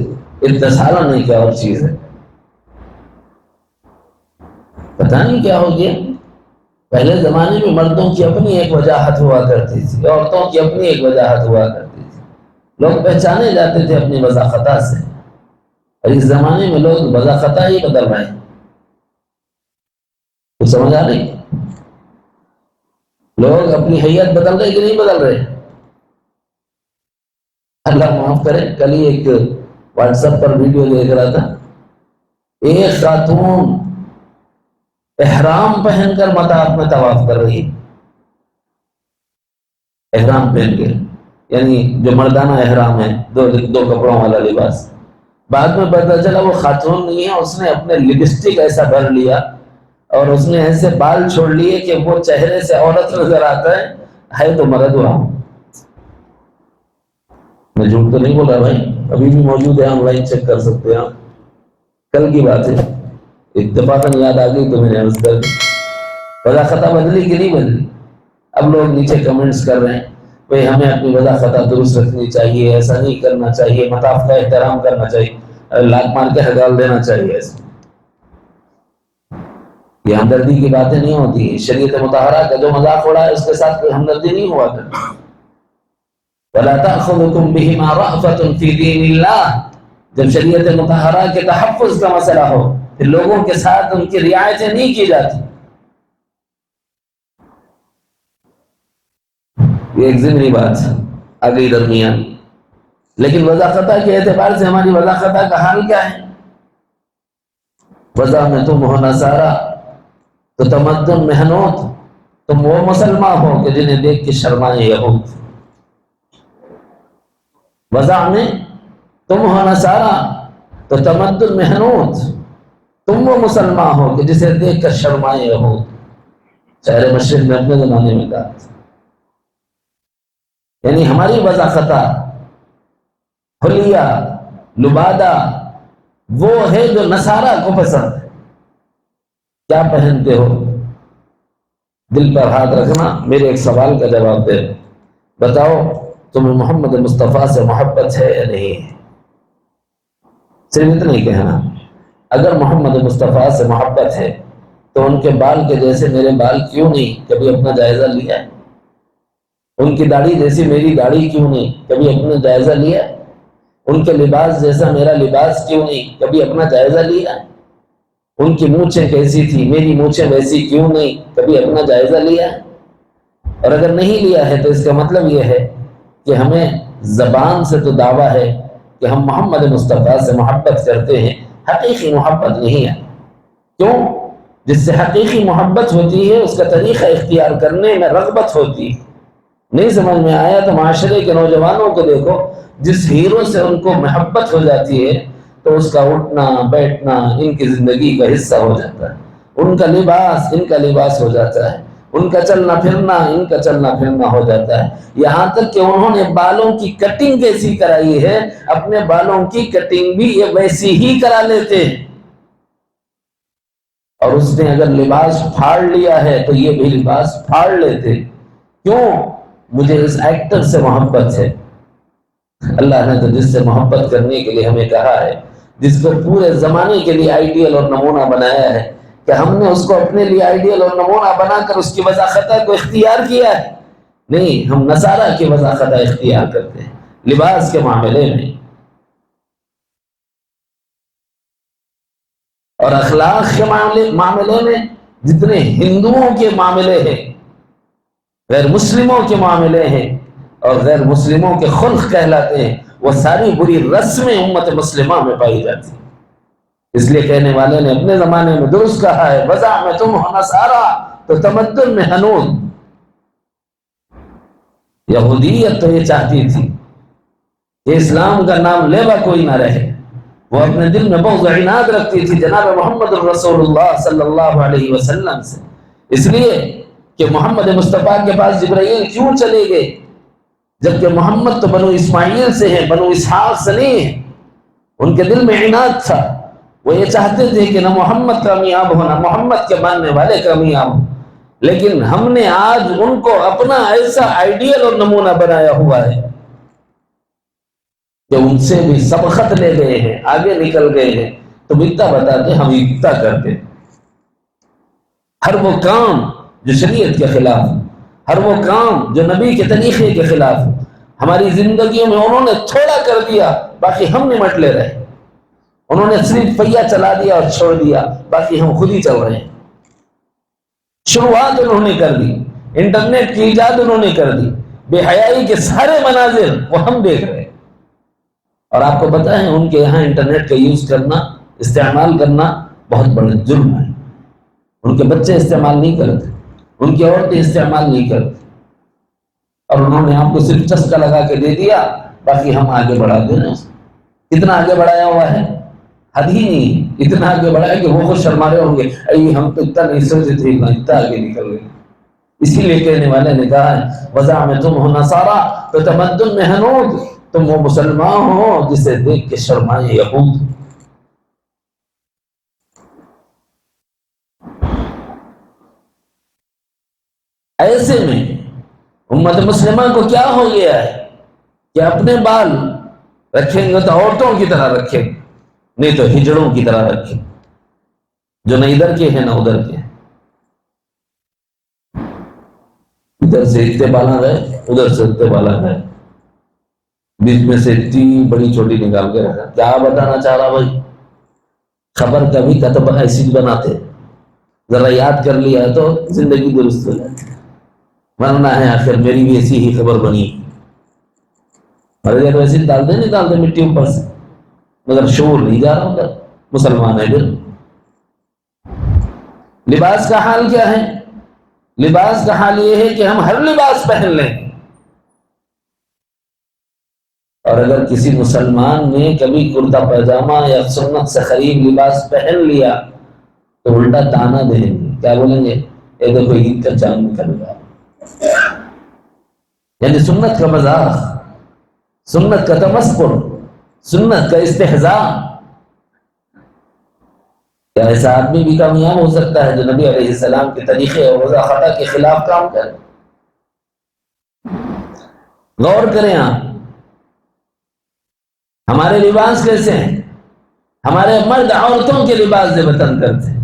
اتصال نہیں کیا اور چیز ہے، پتہ نہیں کیا ہو گیا۔ پہلے زمانے میں مردوں کی اپنی ایک وجاہت ہوا کرتی تھی، عورتوں کی اپنی ایک وجاہت ہوا کرتی تھی، لوگ پہچانے جاتے تھے اپنی وضع خطا سے، اور اس زمانے میں لوگ وضع خطا ہی بدل رہے ہیں۔ تو سمجھ آ رہی؟ لوگ اپنی حیت بدل رہے کہ نہیں بدل رہے؟ اللہ معاف کرے، کل ہی ایک واٹس ایپ پر ویڈیو دیکھ رہا تھا، ایک خاتون احرام پہن کر مطاف میں طواف کر رہی، احرام پہن کے، یعنی جو مردانہ احرام ہے، دو کپڑوں والا لباس۔ بعد میں پتہ چلا وہ خاتون نہیں ہے، اس نے اپنے لپسٹک ایسا بھر لیا اور اس نے ایسے بال چھوڑ لیے کہ وہ چہرے سے عورت نظر آتا ہے تو مرد ہوا۔ میں جھوٹ تو نہیں بول رہا بھائی، ابھی بھی موجود ہے، آن لائن چیک کر سکتے ہیں، کل کی بات ہے، اتفاقاً یاد آ گئی تو میں نے عرض کر دی۔ وضع خطا بدلی کہ نہیں بدلی؟ اب لوگ نیچے کمنٹس کر رہے ہیں بھئی ہمیں اپنی وضع خطا درست رکھنی چاہیے، ایسا نہیں کرنا چاہیے، مطاف کا احترام کرنا چاہیے، لاک مار کے ہگال دینا چاہیے۔ ایسا یہ ہمدردی کی باتیں نہیں ہوتی، شریعت مطہرہ کا جو مذاق اڑا ہے اس کے ساتھ کوئی ہمدردی نہیں ہوا کرتی۔ وَلَا تَأْخُذُكُمْ بِهِمَا رَأْفَةٌ فِي دِينِ اللَّهِ، جب شریعت مطہرہ کے تحفظ کا مسئلہ ہو پھر لوگوں کے ساتھ ان کی رعایتیں نہیں کی جاتی. یہ ایک ضمنی بات آ گئی درمیان. لیکن وضاحتہ کے اعتبار سے ہماری وضاحتہ کا حال کیا ہے؟ وضاح میں تم ہو نصارہ تو تمدن میں حنوت، تم وہ مسلمان ہو کہ جنہیں دیکھ کے شرمائے یہود. وضاح میں تم ہو نصارہ تو تمدن میں حنوت، تم وہ مسلمان ہو کہ جسے دیکھ کر شرمائے یہود. شہر مشرق میں اپنے زمانے میں کہا. یعنی ہماری وضاحتہ، حلیہ، لبادہ وہ ہے جو نصارہ کو پسند ہے. کیا پہنتے ہو؟ دل پر ہاتھ رکھنا، میرے ایک سوال کا جواب دے. بتاؤ تمہیں محمد مصطفیٰ سے محبت ہے یا نہیں ہے؟ صرف اتنا ہی کہنا. اگر محمد مصطفیٰ سے محبت ہے تو ان کے بال کے جیسے میرے بال کیوں نہیں کبھی اپنا جائزہ لیا ہے؟ ان کی داڑھی جیسی میری داڑھی کیوں نہیں کبھی اپنا جائزہ لیا ہے؟ ان کے لباس جیسا میرا لباس کیوں نہیں کبھی اپنا جائزہ لیا ہے؟ ان کی مونچھیں کیسی تھی میری مونچھیں ویسی کیوں نہیں کبھی اپنا جائزہ لیا ہے؟ اور اگر نہیں لیا ہے تو اس کا مطلب یہ ہے کہ ہمیں زبان سے تو دعویٰ ہے کہ ہم محمد مصطفیٰ سے محبت کرتے ہیں، حقیقی محبت نہیں ہے. کیوں؟ جس سے حقیقی محبت ہوتی ہے اس کا طریقہ اختیار کرنے میں رغبت ہوتی ہے. نہیں سمجھ میں آیا تو معاشرے کے نوجوانوں کو دیکھو، جس ہیرو سے ان کو محبت ہو جاتی ہے تو اس کا اٹھنا بیٹھنا ان کی زندگی کا حصہ ہو جاتا ہے. ان کا لباس ان کا لباس ہو جاتا ہے، ان کا چلنا پھرنا ان کا چلنا پھرنا ہو جاتا ہے. یہاں تک کہ انہوں نے بالوں کی کٹنگ کیسی کرائی ہے، اپنے بالوں کی کٹنگ بھی یہ ویسی ہی کرا لیتے ہیں. اور اس نے اگر لباس پھاڑ لیا ہے تو یہ بھی لباس پھاڑ لیتے. کیوں؟ مجھے اس ایکٹر سے محبت ہے. اللہ نے تو جس سے محبت کرنے کے لیے ہمیں کہا ہے، جس کو پورے زمانے کے لیے آئیڈیل اور نمونہ بنایا ہے، کہ ہم نے اس کو اپنے لیے آئیڈیل اور نمونہ بنا کر اس کی وضاحتہ کو اختیار کیا ہے؟ نہیں، ہم نصارہ کی وضاحتہ اختیار کرتے ہیں لباس کے معاملے میں. اور اخلاق کے معاملے میں جتنے ہندوؤں کے معاملے ہیں، غیر مسلموں کے معاملے ہیں اور غیر مسلموں کے خلق کہلاتے ہیں، وہ ساری بری رسمیں امت مسلمہ میں پائی جاتی ہیں. اس لیے کہنے والے نے اپنے زمانے میں درست کہا ہے، وضع میں تم ہو نصارہ تو تمدن میں حنون. یہودیت تو یہ چاہتی تھی کہ اسلام کا نام لیوا کوئی نہ رہے. وہ اپنے دل میں بغض و عناد رکھتی تھی جناب محمد الرسول اللہ صلی اللہ علیہ وسلم سے. اس لیے کہ محمد مصطفیٰ کے پاس جبرائیل کیوں چلے گئے جبکہ محمد تو بنو اسماعیل سے ہیں، بنو اسحاق سے نہیں ہیں. ان کے دل میں عناد تھا. وہ یہ چاہتے تھے کہ نہ محمد کامیاب ہو نہ محمد کے ماننے والے کامیاب ہو. لیکن ہم نے آج ان کو اپنا ایسا آئیڈیل اور نمونہ بنایا ہوا ہے کہ ان سے بھی سبقت لے گئے ہیں، آگے نکل گئے ہیں. تو اتنا بتاتے ہم اتنا کرتے. ہر وہ کام جو شریعت کے خلاف، ہر وہ کام جو نبی کے طریقے کے خلاف، ہماری زندگیوں میں انہوں نے تھوڑا کر دیا، باقی ہم نمٹ لے رہے. انہوں نے صرف پہیا چلا دیا اور چھوڑ دیا، باقی ہم خود ہی چل رہے ہیں. شروعات انہوں نے کر دی، انٹرنیٹ کی ایجاد انہوں نے کر دی، بے حیائی کے سارے مناظر وہ ہم دیکھ رہے ہیں. اور آپ کو پتہ ہے ان کے یہاں انٹرنیٹ کا یوز کرنا، استعمال کرنا بہت بڑا جرم ہے. ان کے بچے استعمال نہیں کرتے، ان کی عورتیں استعمال نہیں کرتی، اور انہوں نے آپ کو صرف چسکا لگا کے دے دیا، باقی ہم آگے بڑھا دیں. اتنا آگے بڑھایا ہوا ہے حد ہی نہیں. اتنا آگے بڑھایا کہ وہ خود شرما رہے ہوں گے، اے ہم تو اتنا نہیں سوچتے تھے، اتنا آگے نکل گئے. اسی لیے کہنے والے نے کہا ہے، وضع میں تم ہو نصارہ تو تمدن میں حنود، تم وہ مسلمان ہو جسے دیکھ کے شرمائے یہود. ایسے میں امت مسلمہ کو کیا ہو گیا ہے کہ اپنے بال رکھیں گے تو عورتوں کی طرح رکھیں، نہیں تو ہجڑوں کی طرح رکھیں، جو نہ ادھر کے ہیں نہ ادھر کے. ادھر سے اتنے بالا ہے، ادھر سے اتنے بالا ہے، بیچ میں سے اتنی بڑی چھوٹی نکال کے رکھا. کیا بتانا چاہ رہا بھائی؟ خبر کا بھی کتب ایسی بناتے، ذرا یاد کر لیا تو زندگی درست ہو جاتی، ورنہ ہے آخر میری بھی ایسی ہی خبر بنی، مگر ویسے ڈالتے نہیں ڈالتے مٹی اوپر سے، مگر شعور نہیں جا رہا ہوتا، مسلمان ہے پھر۔ لباس کا حال کیا ہے؟ لباس کا حال یہ ہے کہ ہم ہر لباس پہن لیں، اور اگر کسی مسلمان نے کبھی کرتا پاجامہ یا سنت سے قریب لباس پہن لیا تو الٹا تانا دیں گے، کیا بولیں گے؟ اے دیکھو عید کا چاند نکل گیا، یعنی سنت کا مذاق، سنت کا تمسخر، سنت کا استہزاء۔ کیا ایسا آدمی بھی کامیاب ہو سکتا ہے جو نبی علیہ السلام کے طریقے اور وضع خطا کے خلاف کام کرے؟ غور کریں آپ، ہمارے لباس کیسے ہیں؟ ہمارے مرد عورتوں کے لباس سے وطن کرتے ہیں،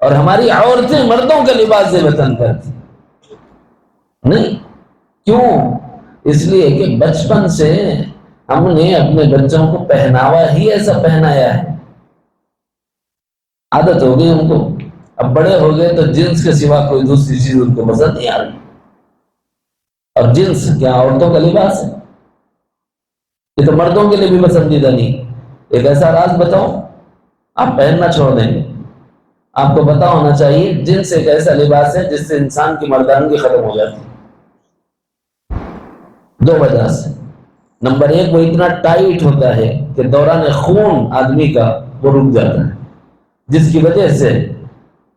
اور ہماری عورتیں مردوں کے لباس سے وطن کرتی نہیں۔ کیوں؟ اس لیے کہ بچپن سے ہم نے اپنے بچوں کو پہناوا ہی ایسا پہنایا ہے، عادت ہو گئی ان کو، اب بڑے ہو گئے تو جنس کے سوا کوئی دوسری چیز ان کو پسند نہیں آ رہی، اور جنس کیا عورتوں کا لباس ہے؟ یہ تو مردوں کے لیے بھی پسندیدہ نہیں۔ ایک ایسا راز بتاؤں، آپ پہننا چھوڑ دیں گے، آپ کو پتا ہونا چاہیے جنس ایک ایسا لباس ہے جس سے انسان کی مردانگی ختم ہو جاتی ہے، دو وجہ سے۔ نمبر ایک، وہ اتنا ٹائٹ ہوتا ہے کہ دوران خون آدمی کا وہ رک جاتا ہے، جس کی وجہ سے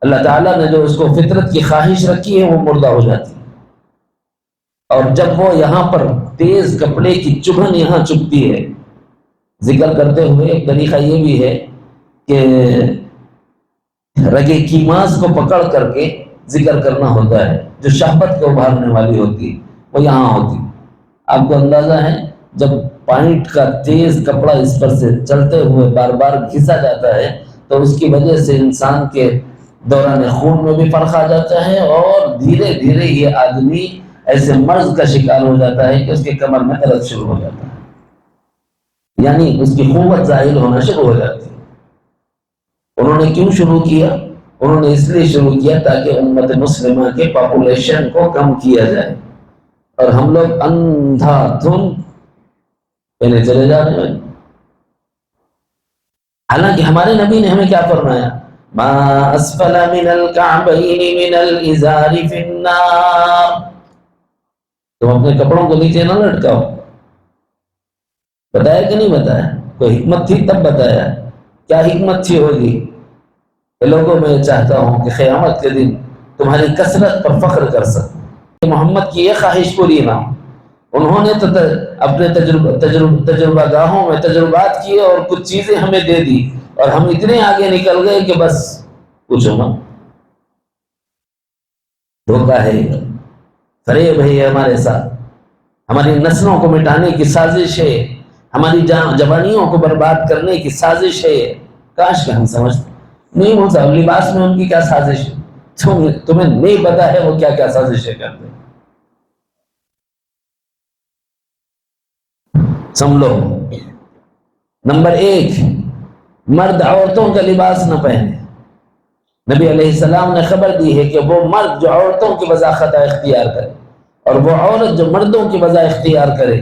اللہ تعالیٰ نے جو اس کو فطرت کی خواہش رکھی ہے وہ مردہ ہو جاتی ہے، اور جب وہ یہاں پر تیز کپڑے کی چبھن یہاں چبھتی ہے، ذکر کرتے ہوئے ایک طریقہ یہ بھی ہے کہ رگے کیماز کو پکڑ کر کے ذکر کرنا ہوتا ہے، جو شہوت کو ابھارنے والی ہوتی وہ یہاں ہوتی۔ آپ کو اندازہ ہے جب پائنٹ کا تیز کپڑا اس پر سے چلتے ہوئے بار بار گھسا جاتا ہے تو اس کی وجہ سے انسان کے دوران خون میں بھی فرق آ جاتا ہے، اور دھیرے دھیرے یہ آدمی ایسے مرض کا شکار ہو جاتا ہے کہ اس کے کمر میں درد شروع ہو جاتا ہے، یعنی اس کی قوت زائل ہونا شروع ہو جاتی ہے۔ انہوں نے کیوں شروع کیا؟ انہوں نے اس لیے شروع کیا تاکہ امت مسلمہ کے پاپولیشن کو کم کیا جائے، اور ہم لوگ اندھا دھن پہلے چلے جا رہے ہیں۔ حالانکہ ہمارے نبی نے ہمیں کیا فرمایا؟ ما اسفل من الکعبین من الازار فی النار، تم اپنے کپڑوں کو نیچے نہ لٹکاؤ۔ بتایا کہ نہیں بتایا؟ کوئی حکمت تھی تب بتایا، کیا حکمت تھی ہوگی؟ کہ لوگوں میں چاہتا ہوں کہ قیامت کے دن تمہاری کثرت پر فخر کر سکوں۔ محمد کی یہ خواہش پوری نہ ہو، انہوں نے تو اپنے تجربہ گاہوں میں تجربات کیے اور کچھ چیزیں ہمیں دے دی، اور ہم اتنے آگے نکل گئے کہ بس پوچھو نا۔ دھوکہ ہے، فریب ہے یہ ہمارے ساتھ، ہماری نسلوں کو مٹانے کی سازش ہے، ہماری جوانیوں کو برباد کرنے کی سازش ہے۔ کاش کہ ہم سمجھتے نہیں، وہ صاحب لباس میں ان کی کیا سازش ہے، تمہیں نہیں پتا ہے وہ کیا کیا سازشیں کرتے ہیں۔ سمجھ لو، نمبر ایک، مرد عورتوں کا لباس نہ پہنے۔ نبی علیہ السلام نے خبر دی ہے کہ وہ مرد جو عورتوں کی وضع خطا اختیار کرے اور وہ عورت جو مردوں کی وضع اختیار کرے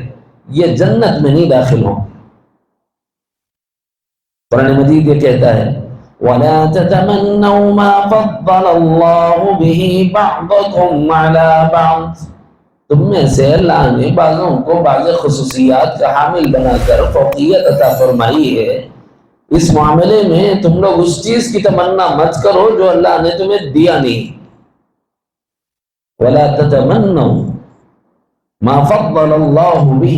یہ جنت میں نہیں داخل ہوں۔ قرآن مجید یہ کہتا ہے وَلَا تَتَمَنَّوْا مَا فَضَّلَ اللَّهُ بِهِ بَعْضَكُمْ عَلَى بَعْضٍ، تم میں سے اللہ نے بعضوں کو بعض خصوصیات کا حامل بنا کر فوقیت عطا فرمائی ہے، اس معاملے میں تم لوگ اس چیز کی تمنا مت کرو جو اللہ نے تمہیں دیا نہیں۔ وَلَا تَتَمَنَّوْا مَا فَضَّلَ اللَّهُ بِهِ،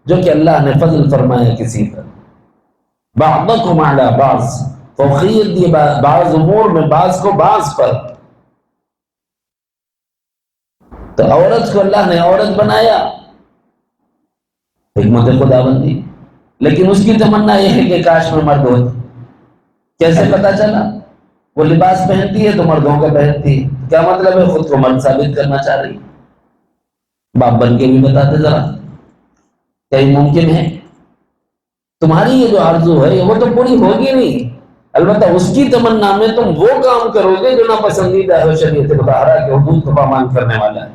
جو کہ اللہ نے فضل فرمایا کسی پر، بعضکم علی بعض، فوقیت دی بعض امور میں بعض کو بعض پر۔ تو عورت کو اللہ نے عورت بنایا، حکمت خداوندی، لیکن اس کی تمنا یہ ہے کہ کاش میں مرد ہوتی۔ کیسے پتا چلا؟ وہ لباس پہنتی ہے تو مردوں کا پہنتی ہے، کیا مطلب ہے؟ خود کو مرد ثابت کرنا چاہ رہی۔ باپ بن کے بھی بتاتے ذرا، کہیں ممکن ہے؟ تمہاری یہ جو آرزو ہے وہ تو پوری ہوگی نہیں، البتہ اس کی تمنا میں تم وہ کام کرو گے جو ناپسندیدہ ہے شریعت مطہرہ کے حدود کو پامال کرنے والا ہے۔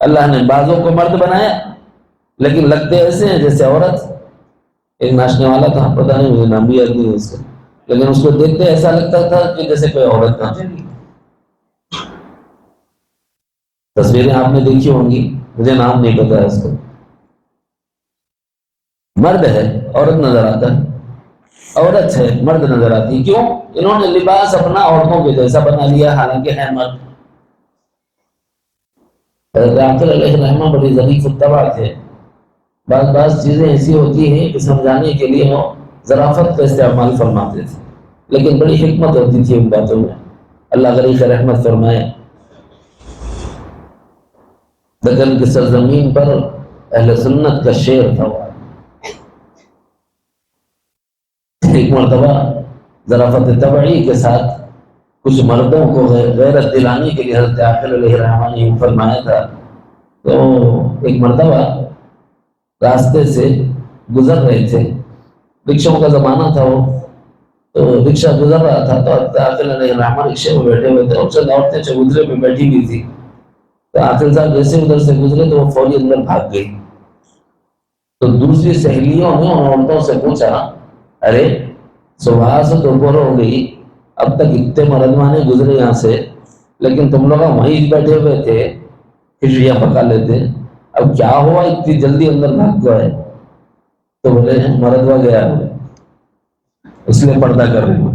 اللہ نے بعضوں کو مرد بنایا لیکن لگتے ایسے ہیں جیسے عورت۔ ایک ناچنے والا تھا، پتہ نہیں مجھے نام بھی یاد نہیں ہے اس کا، لیکن اس کو دیکھتے ایسا لگتا تھا کہ جیسے کوئی عورت ناچے۔ تصویریں آپ نے دیکھی ہوں گی، مجھے نام نہیں پتا ہے اس کو۔ مرد ہے عورت نظر آتا ہے، عورت ہے مرد نظر آتی، کیوں؟ انہوں نے لباس اپنا عورتوں کے جیسا بنا لیا، حالانکہ ہے مرد۔ حضرت عاقل علیہ الرحمہ بڑی ظریف الطبع تھے، بعض چیزیں ایسی ہوتی ہیں کہ سمجھانے کے لیے وہ ظرافت کا استعمال فرماتے تھے، لیکن بڑی حکمت ہوتی تھی ان باتوں میں۔ اللہ غریق رحمت فرمائے۔ دکن کی سرزمین پر اہل سنت کا شعر تھا۔ ایک مرتبہ ظرافت طبعی کے ساتھ کچھ مردوں کو غیرت دلانے کے لیے حضرت عاقل علیہ الرحمہ نے فرمایا تھا۔ تو ایک مرتبہ راستے سے گزر رہے تھے، رکشوں کا زمانہ تھا وہ، تو رکشہ گزر رہا تھا، تو حضرت عاقل علیہ الرحمہ رکشے میں بیٹھے ہوئے تھے اور چند عورتیں چبوترے پہ بیٹھی ہوئی تھی۔ تو عاقل صاحب جیسے ادھر سے گزرے تو وہ فوری اندر بھاگ گئی۔ تو دوسری سہیلیوں نے ان عورتوں سے پوچھا، ارے صبح سے دوپہر ہو گئی، اب تک اتنے مردوانے گزرے یہاں سے، لیکن تم لوگ وہیں بیٹھے ہوئے تھے، کھچڑیاں پکا لیتے، اب کیا ہوا اتنی جلدی اندر بھاگ گئے؟ تو بولے مردوا گیا ہے اس لیے پردہ کر رہے ہیں۔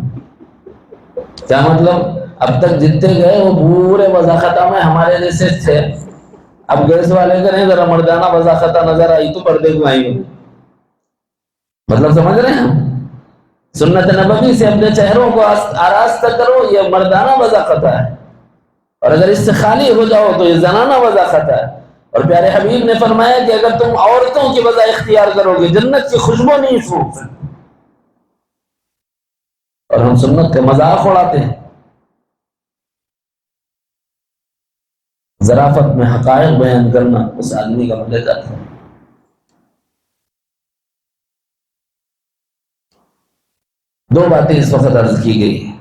کیا مطلب؟ اب تک جتنے گئے وہ پورے وضاحتہ میں ہمارے جیسے تھے، اب گیس والے کا نہیں ذرا مردانہ وضاحتہ نظر آئی تو پردے کو آئی گے۔ مطلب سمجھ رہے ہیں؟ سنت نبوی سے اپنے چہروں کو آراستہ کرو، یہ مردانہ وضاحتہ ہے، اور اگر اس سے خالی ہو جاؤ تو یہ زنانہ وضاحتہ ہے۔ اور پیارے حبیب نے فرمایا کہ اگر تم عورتوں کی وضع اختیار کرو گے جنت کی خوشبو نہیں سونگ سکتے۔ اور ہم سنت کا مذاق اڑاتے ہیں۔ ظرافت میں حقائق بیان کرنا اس آدمی کا ملکہ تھا۔ دو باتیں اس وقت عرض کی گئی،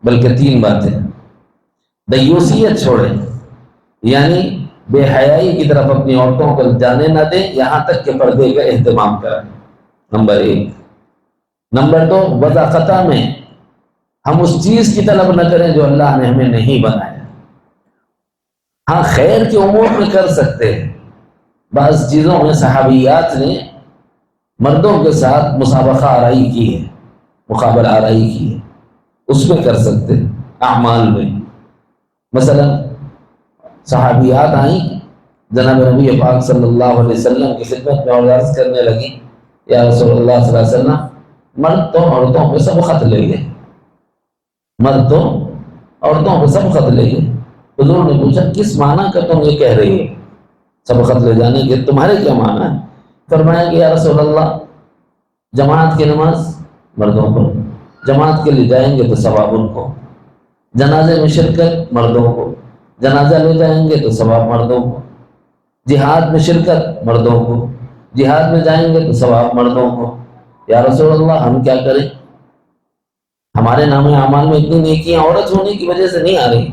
بلکہ تین باتیں۔ دیوسیت چھوڑیں، یعنی بے حیائی کی طرف اپنی عورتوں کو جانے نہ دیں یہاں تک کہ پردے کا اہتمام کریں، نمبر ایک۔ نمبر دو، وضاحتہ میں ہم اس چیز کی طلب نہ کریں جو اللہ نے ہمیں نہیں بنایا۔ ہاں خیر کے امور میں کر سکتے ہیں، بعض چیزوں میں صحابیات نے مردوں کے ساتھ مسابقہ آرائی کی ہے، مقابلہ آرائی کی ہے، اس میں کر سکتے ہیں اعمال میں۔ مثلا صحابیات آئیں جناب نبی پاک صلی اللہ علیہ وسلم کی خدمت میں اور عرض کرنے لگی، یا رسول اللہ صلی اللہ علیہ وسلم مرد تو عورتوں پہ سبقت لے گئے، مرد تو عورتوں پہ سبقت لے گئے۔ حضور نے پوچھا کس معنی کا تم یہ کہہ رہی ہے سبقت لے جانے کے، تمہارے کیا معنی ہے؟ فرمایا کہ یا رسول اللہ جماعت کی نماز مردوں کو، جماعت کے لیے جائیں گے تو ثواب ان کو، جنازے میں شرکت مردوں کو، جنازہ لے جائیں گے تو ثواب مردوں کو، جہاد میں شرکت مردوں کو، جہاد میں جائیں گے تو ثواب مردوں کو۔ یا رسول اللہ ہم کیا کریں؟ ہمارے نام اعمال میں اتنی نیکیاں عورت ہونے کی وجہ سے نہیں آ رہی۔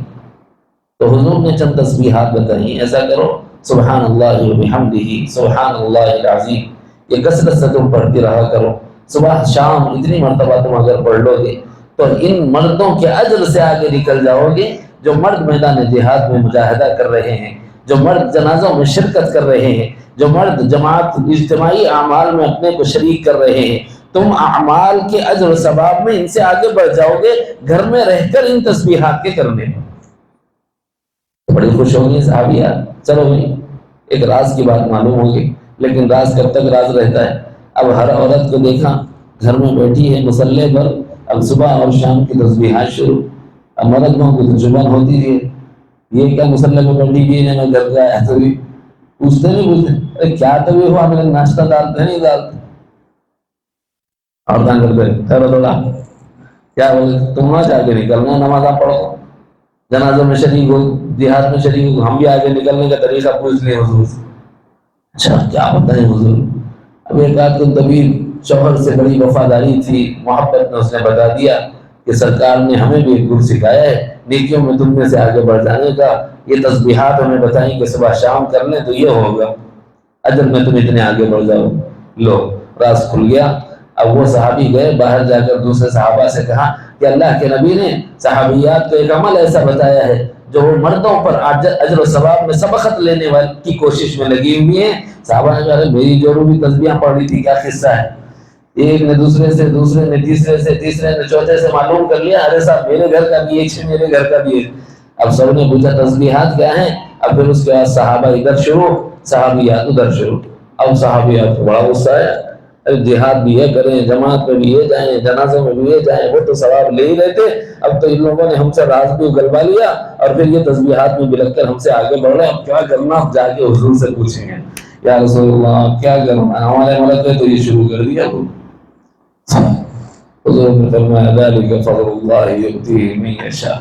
تو حضور نے چند تسبیحات بتائیں، ایسا کرو سبحان اللہ وبحمدہ سبحان اللہ العظیم، یہ کثرت سے تم پڑھتی رہا کرو، صبح شام اتنی مرتبہ تم اگر پڑھ لو گے تو ان مردوں کے اجر سے آگے نکل جاؤ گے جو مرد میدان جہاد میں مجاہدہ کر رہے ہیں، جو مرد جنازوں میں شرکت کر رہے ہیں، جو مرد جماعت اجتماعی اعمال میں اپنے کو شریک کر رہے ہیں۔ تم اعمال کے اجر و ثواب میں ان سے آگے بڑھ جاؤ گے گھر میں رہ کر ان تسبیحات کے کرنے میں۔ بڑی خوش ہوگی صحابیات۔ چلو بھائی ایک راز کی بات معلوم ہوگی، لیکن راز کب تک راز رہتا ہے؟ اب ہر عورت کو دیکھا گھر میں بیٹھی ہے مصلی پر، اب صبح اور شام کی تسبیحات شروع۔ اب مردوں کو ترجمان ہوتی ہے، یہ کیا مصلی پر بیٹھی بھی ہے، میں گھر کا ایسا بھی پوچھتے نہیں پوچھتے، ارے کیا تو یہ ہوا، میرے ناشتہ ڈالتے نہیں ڈالتے، اور کہاں کرتے خیر اللہ کیا بولے تم نہ چاہ کے نکلنا، نمازاں پڑھو، جنازوں میں شریک ہو، جہاد میں شریک ہو، ہم بھی آگے نکلنے کا طریقہ پوچھ لیں حضور سے۔ اچھا کیا بتائیں حضور؟ اب ایک آدھ دن طویل شوہر سے بڑی وفاداری تھی، محبت میں اس نے بتا دیا کہ سرکار نے ہمیں بھی ایک گل سکھایا ہے نیکیوں میں تم میں سے آگے بڑھ جانے کا، یہ تسبیحات ہمیں بتائیں کہ صبح شام کر لیں تو یہ ہوگا، اجر میں تم اتنے آگے بڑھ جاؤ۔ لو راز کھل گیا۔ اب وہ صحابی گئے باہر جا کر دوسرے صحابہ سے کہا کہ اللہ کے نبی نے صحابیات کو ایک عمل ایسا بتایا ہے جو وہ مردوں پر اجر و ثواب میں سبقت لینے والی کی کوشش میں لگی ہوئی ہیں۔ صحابہ نے کہا میری جو بھی تسبیحاں پڑھ رہی تھی کیا قصہ ہے؟ ایک نے دوسرے سے، دوسرے نے تیسرے سے، تیسرے نے چوتھے سے معلوم کر لیا، ارے صاحب میرے گھر کا بھی ایک ہے، میرے گھر کا بھی ایک۔ اب سب نے پوچھا تسبیحات کیا ہیں؟ اب پھر اس کے بعد صحابہ ادھر شروع، صحابیات ادھر شروع۔ اب صحابیات کو بڑا غصہ آیا، جہاد بھی یہ کریں، جماعت میں بھی یہ جائیں، جنازوں میں بھی یہ جائیں، وہ تو ثواب لے ہی رہے تھے، اب تو ان لوگوں نے ہم سے راز بھی اگلوا لیا اور پھر یہ تسبیحات میں بلک کر ہم سے آگے بڑھ رہے ہیں، اب کیا کرنا؟ اب جا کے حضور سے پوچھیں گے یا رسول اللہ کیا کرنا؟ ہمارے ملک نے تو یہ شروع کر دیا۔ حضور نے فرمایا ذالک فضل اللہ یؤتیہ من یشاء،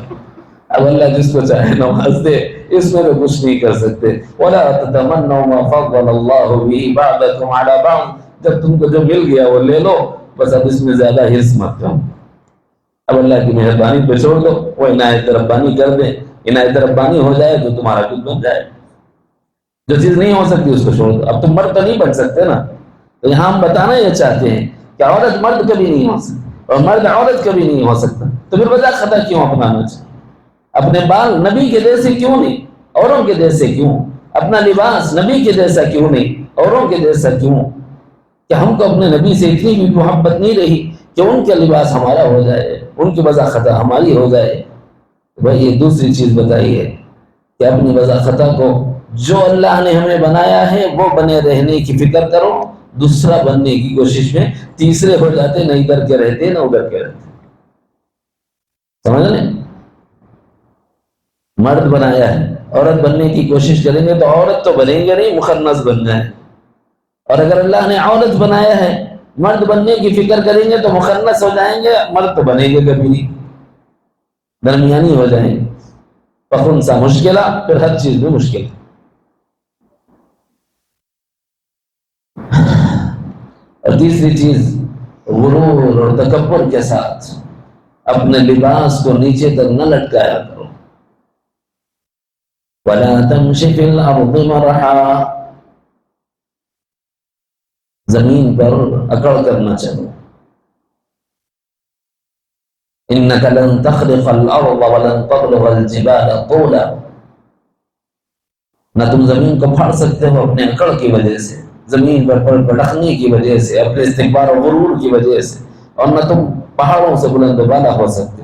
اب اللہ جس کو چاہے نواز دے، اس میں تو کچھ نہیں کر سکتے۔ وَلَا تَتَمَنَّوْا مَا فَضَّلَ اللَّهُ بِهِ بَعْضَكُمْ عَلَى بَعْضٍ، جب تم کو جو مل گیا وہ لے لو، بس اب اس میں زیادہ حرص مت کرو، اب اللہ کی مہربانی پہ چھوڑ دو، وہ عنایت ربانی کر دے، عنایت ربانی ہو جائے تو تمہارا کچھ بن جائے، جو چیز نہیں ہو سکتی اس کو چھوڑ دو۔ اب تم مرد تو نہیں بن سکتے نا، تو یہاں ہم بتانا یہ چاہتے ہیں کہ عورت مرد کبھی نہیں ہو سکتی اور مرد عورت کبھی نہیں ہو سکتا، تو پھر وجہ خطا کیوں اپنانا چاہیے؟ اپنے بال نبی کے جیسے کیوں نہیں، اوروں کے جیسے کیوں؟ اپنا لباس نبی کے جیسا کیوں نہیں، اوروں کے جیسا کیوں؟ کہ ہم کو اپنے نبی سے اتنی بھی محبت نہیں رہی کہ ان کا لباس ہمارا ہو جائے، ان کی وجہ خطا ہماری ہو جائے۔ بھائی یہ دوسری چیز بتائی ہے کہ اپنی وجہ خطا کو جو اللہ نے ہمیں بنایا ہے وہ بنے رہنے کی فکر کرو، دوسرا بننے کی کوشش میں تیسرے ہو جاتے، نہ ادھر کے رہتے نہ ادھر کے رہتے۔ سمجھ لیں؟ مرد بنایا ہے، عورت بننے کی کوشش کریں گے تو عورت تو بنیں گے نہیں، مخنث بن جائیں، اور اگر اللہ نے عورت بنایا ہے مرد بننے کی فکر کریں گے تو مخنث ہو جائیں گے، مرد تو بنیں گے کبھی نہیں، درمیانی ہو جائیں گے۔ پخن سا مشکلہ، پھر ہر چیز میں مشکل۔ اور تیسری چیز غرور اور تکبر کے ساتھ اپنے لباس کو نیچے تک نہ لٹکایا کرو۔ وَلَا تَمْشِ فِي الْأَرْضِ مَرَحًا، زمین پر اکڑ کر نہ چلو۔ إِنَّكَ لَن تَخْرِقَ الْأَرْضَ وَلَن تَبْلُغَ الْجِبَالَ طُولًا، نہ تم زمین کو پھاڑ سکتے ہو اپنے اکڑ کی وجہ سے، زمین پر بھٹکنے کی وجہ سے، اپنے استکبار و غرور کی وجہ سے، اور نہ تم پہاڑوں سے بلند و بالا ہو سکتے۔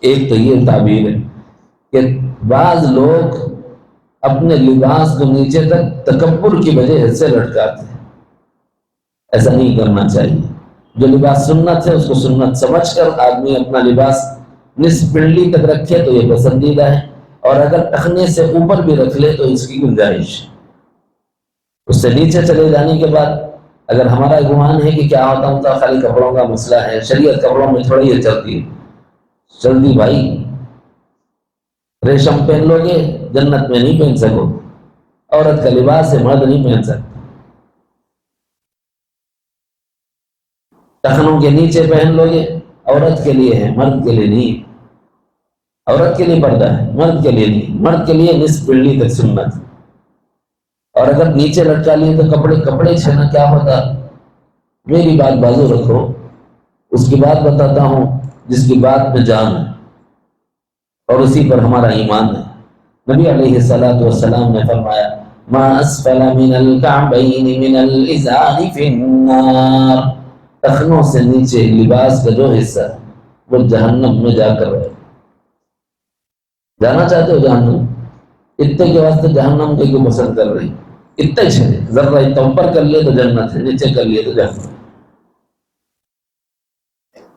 ایک تو یہ تعبیر ہے کہ بعض لوگ اپنے لباس کو نیچے تک تکبر کی وجہ سے لٹکاتے ہیں، ایسا نہیں کرنا چاہیے۔ جو لباس سنت ہے اس کو سنت سمجھ کر آدمی اپنا لباس نصف پنڈلی تک رکھے تو یہ پسندیدہ ہے، اور اگر ٹخنے سے اوپر بھی رکھ لے تو اس کی گنجائش۔ اس سے نیچے چلے جانے کے بعد اگر ہمارا گمان ہے کہ کیا ہوتا خالی کپڑوں کا مسئلہ ہے، شریعت کپڑوں میں تھوڑی یہ چلتی ہے، جلدی بھائی ریشم پہن لو گے جنت میں نہیں پہن سکو، عورت کا لباس ہے مرد نہیں پہن سکتا۔ ٹخنوں کے نیچے پہن لو گے عورت کے لیے ہے، مرد کے لیے نہیں، عورت کے لیے پردہ ہے، مرد کے لیے نہیں، مرد کے لیے نصف پنڈلی تک سنت۔ اور اگر نیچے لٹکا لیے تو کپڑے چھینا کیا ہوتا؟ میری بات بازو رکھو، اس کی بات بتاتا ہوں جس کی بات میں جان ہے اور اسی پر ہمارا ایمان ہے۔ نبی علیہ الصلوۃ والسلام نے فرمایا ما اسفل من الكعبین من الازار فی النار، ٹخنوں سے نیچے لباس کا جو حصہ ہے وہ جہنم میں جا کر رہے۔ جانا چاہتے ہو جہنم؟ اتنے کے واسطے جہنم کو کیوں پسند کر رہی؟ اتنے چھے ذرہ اتنا اوپر کر لیے تو جنت ہے، نیچے کر لیے تو جہنم۔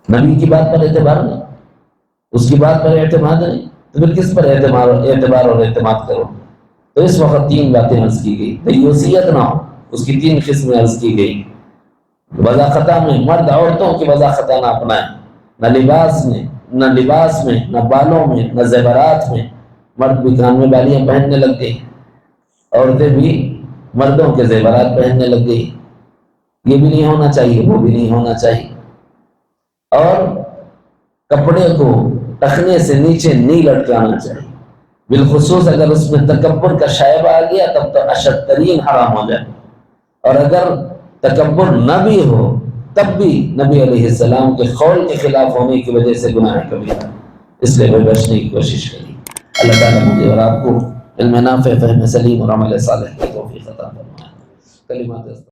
نبی کی بات پر اعتبار نہیں، اس کی بات پر اعتماد نہیں، تو پھر کس پر اعتبار اور اعتماد کرو؟ تو اس وقت تین باتیں عرض کی گئی، دیوسیت نہ ہو، اس کی تین قسمیں عرض کی گئی۔ وضع خطا میں مرد عورتوں کی وضع خطا نہ اپنائیں، نہ لباس میں، نہ بالوں میں، نہ زیورات میں۔ مرد بھی کان میں بالیاں پہننے لگ گئی، عورتیں بھی مردوں کے زیورات پہننے لگ گئی۔ یہ بھی نہیں ہونا چاہیے، وہ بھی نہیں ہونا چاہیے. اور کپڑے کو ٹخنے سے نیچے نہیں لٹکانا چاہیے، بالخصوص اگر اس میں تکبر کا شائبہ آ گیا تب تو اشد ترین حرام ہو جائے. اور اگر تکبر نہ بھی ہو تب بھی نبی علیہ السلام کے قول کے خلاف ہونے کی وجہ سے گناہ کبیرہ، اس لیے وہ بچنے کی کوشش کری. اللہ تعالیٰ مجھے اور آپ کو علم نافع، فہم سلیم اور عمل صالح کی توفیق عطا فرمائے. کلمات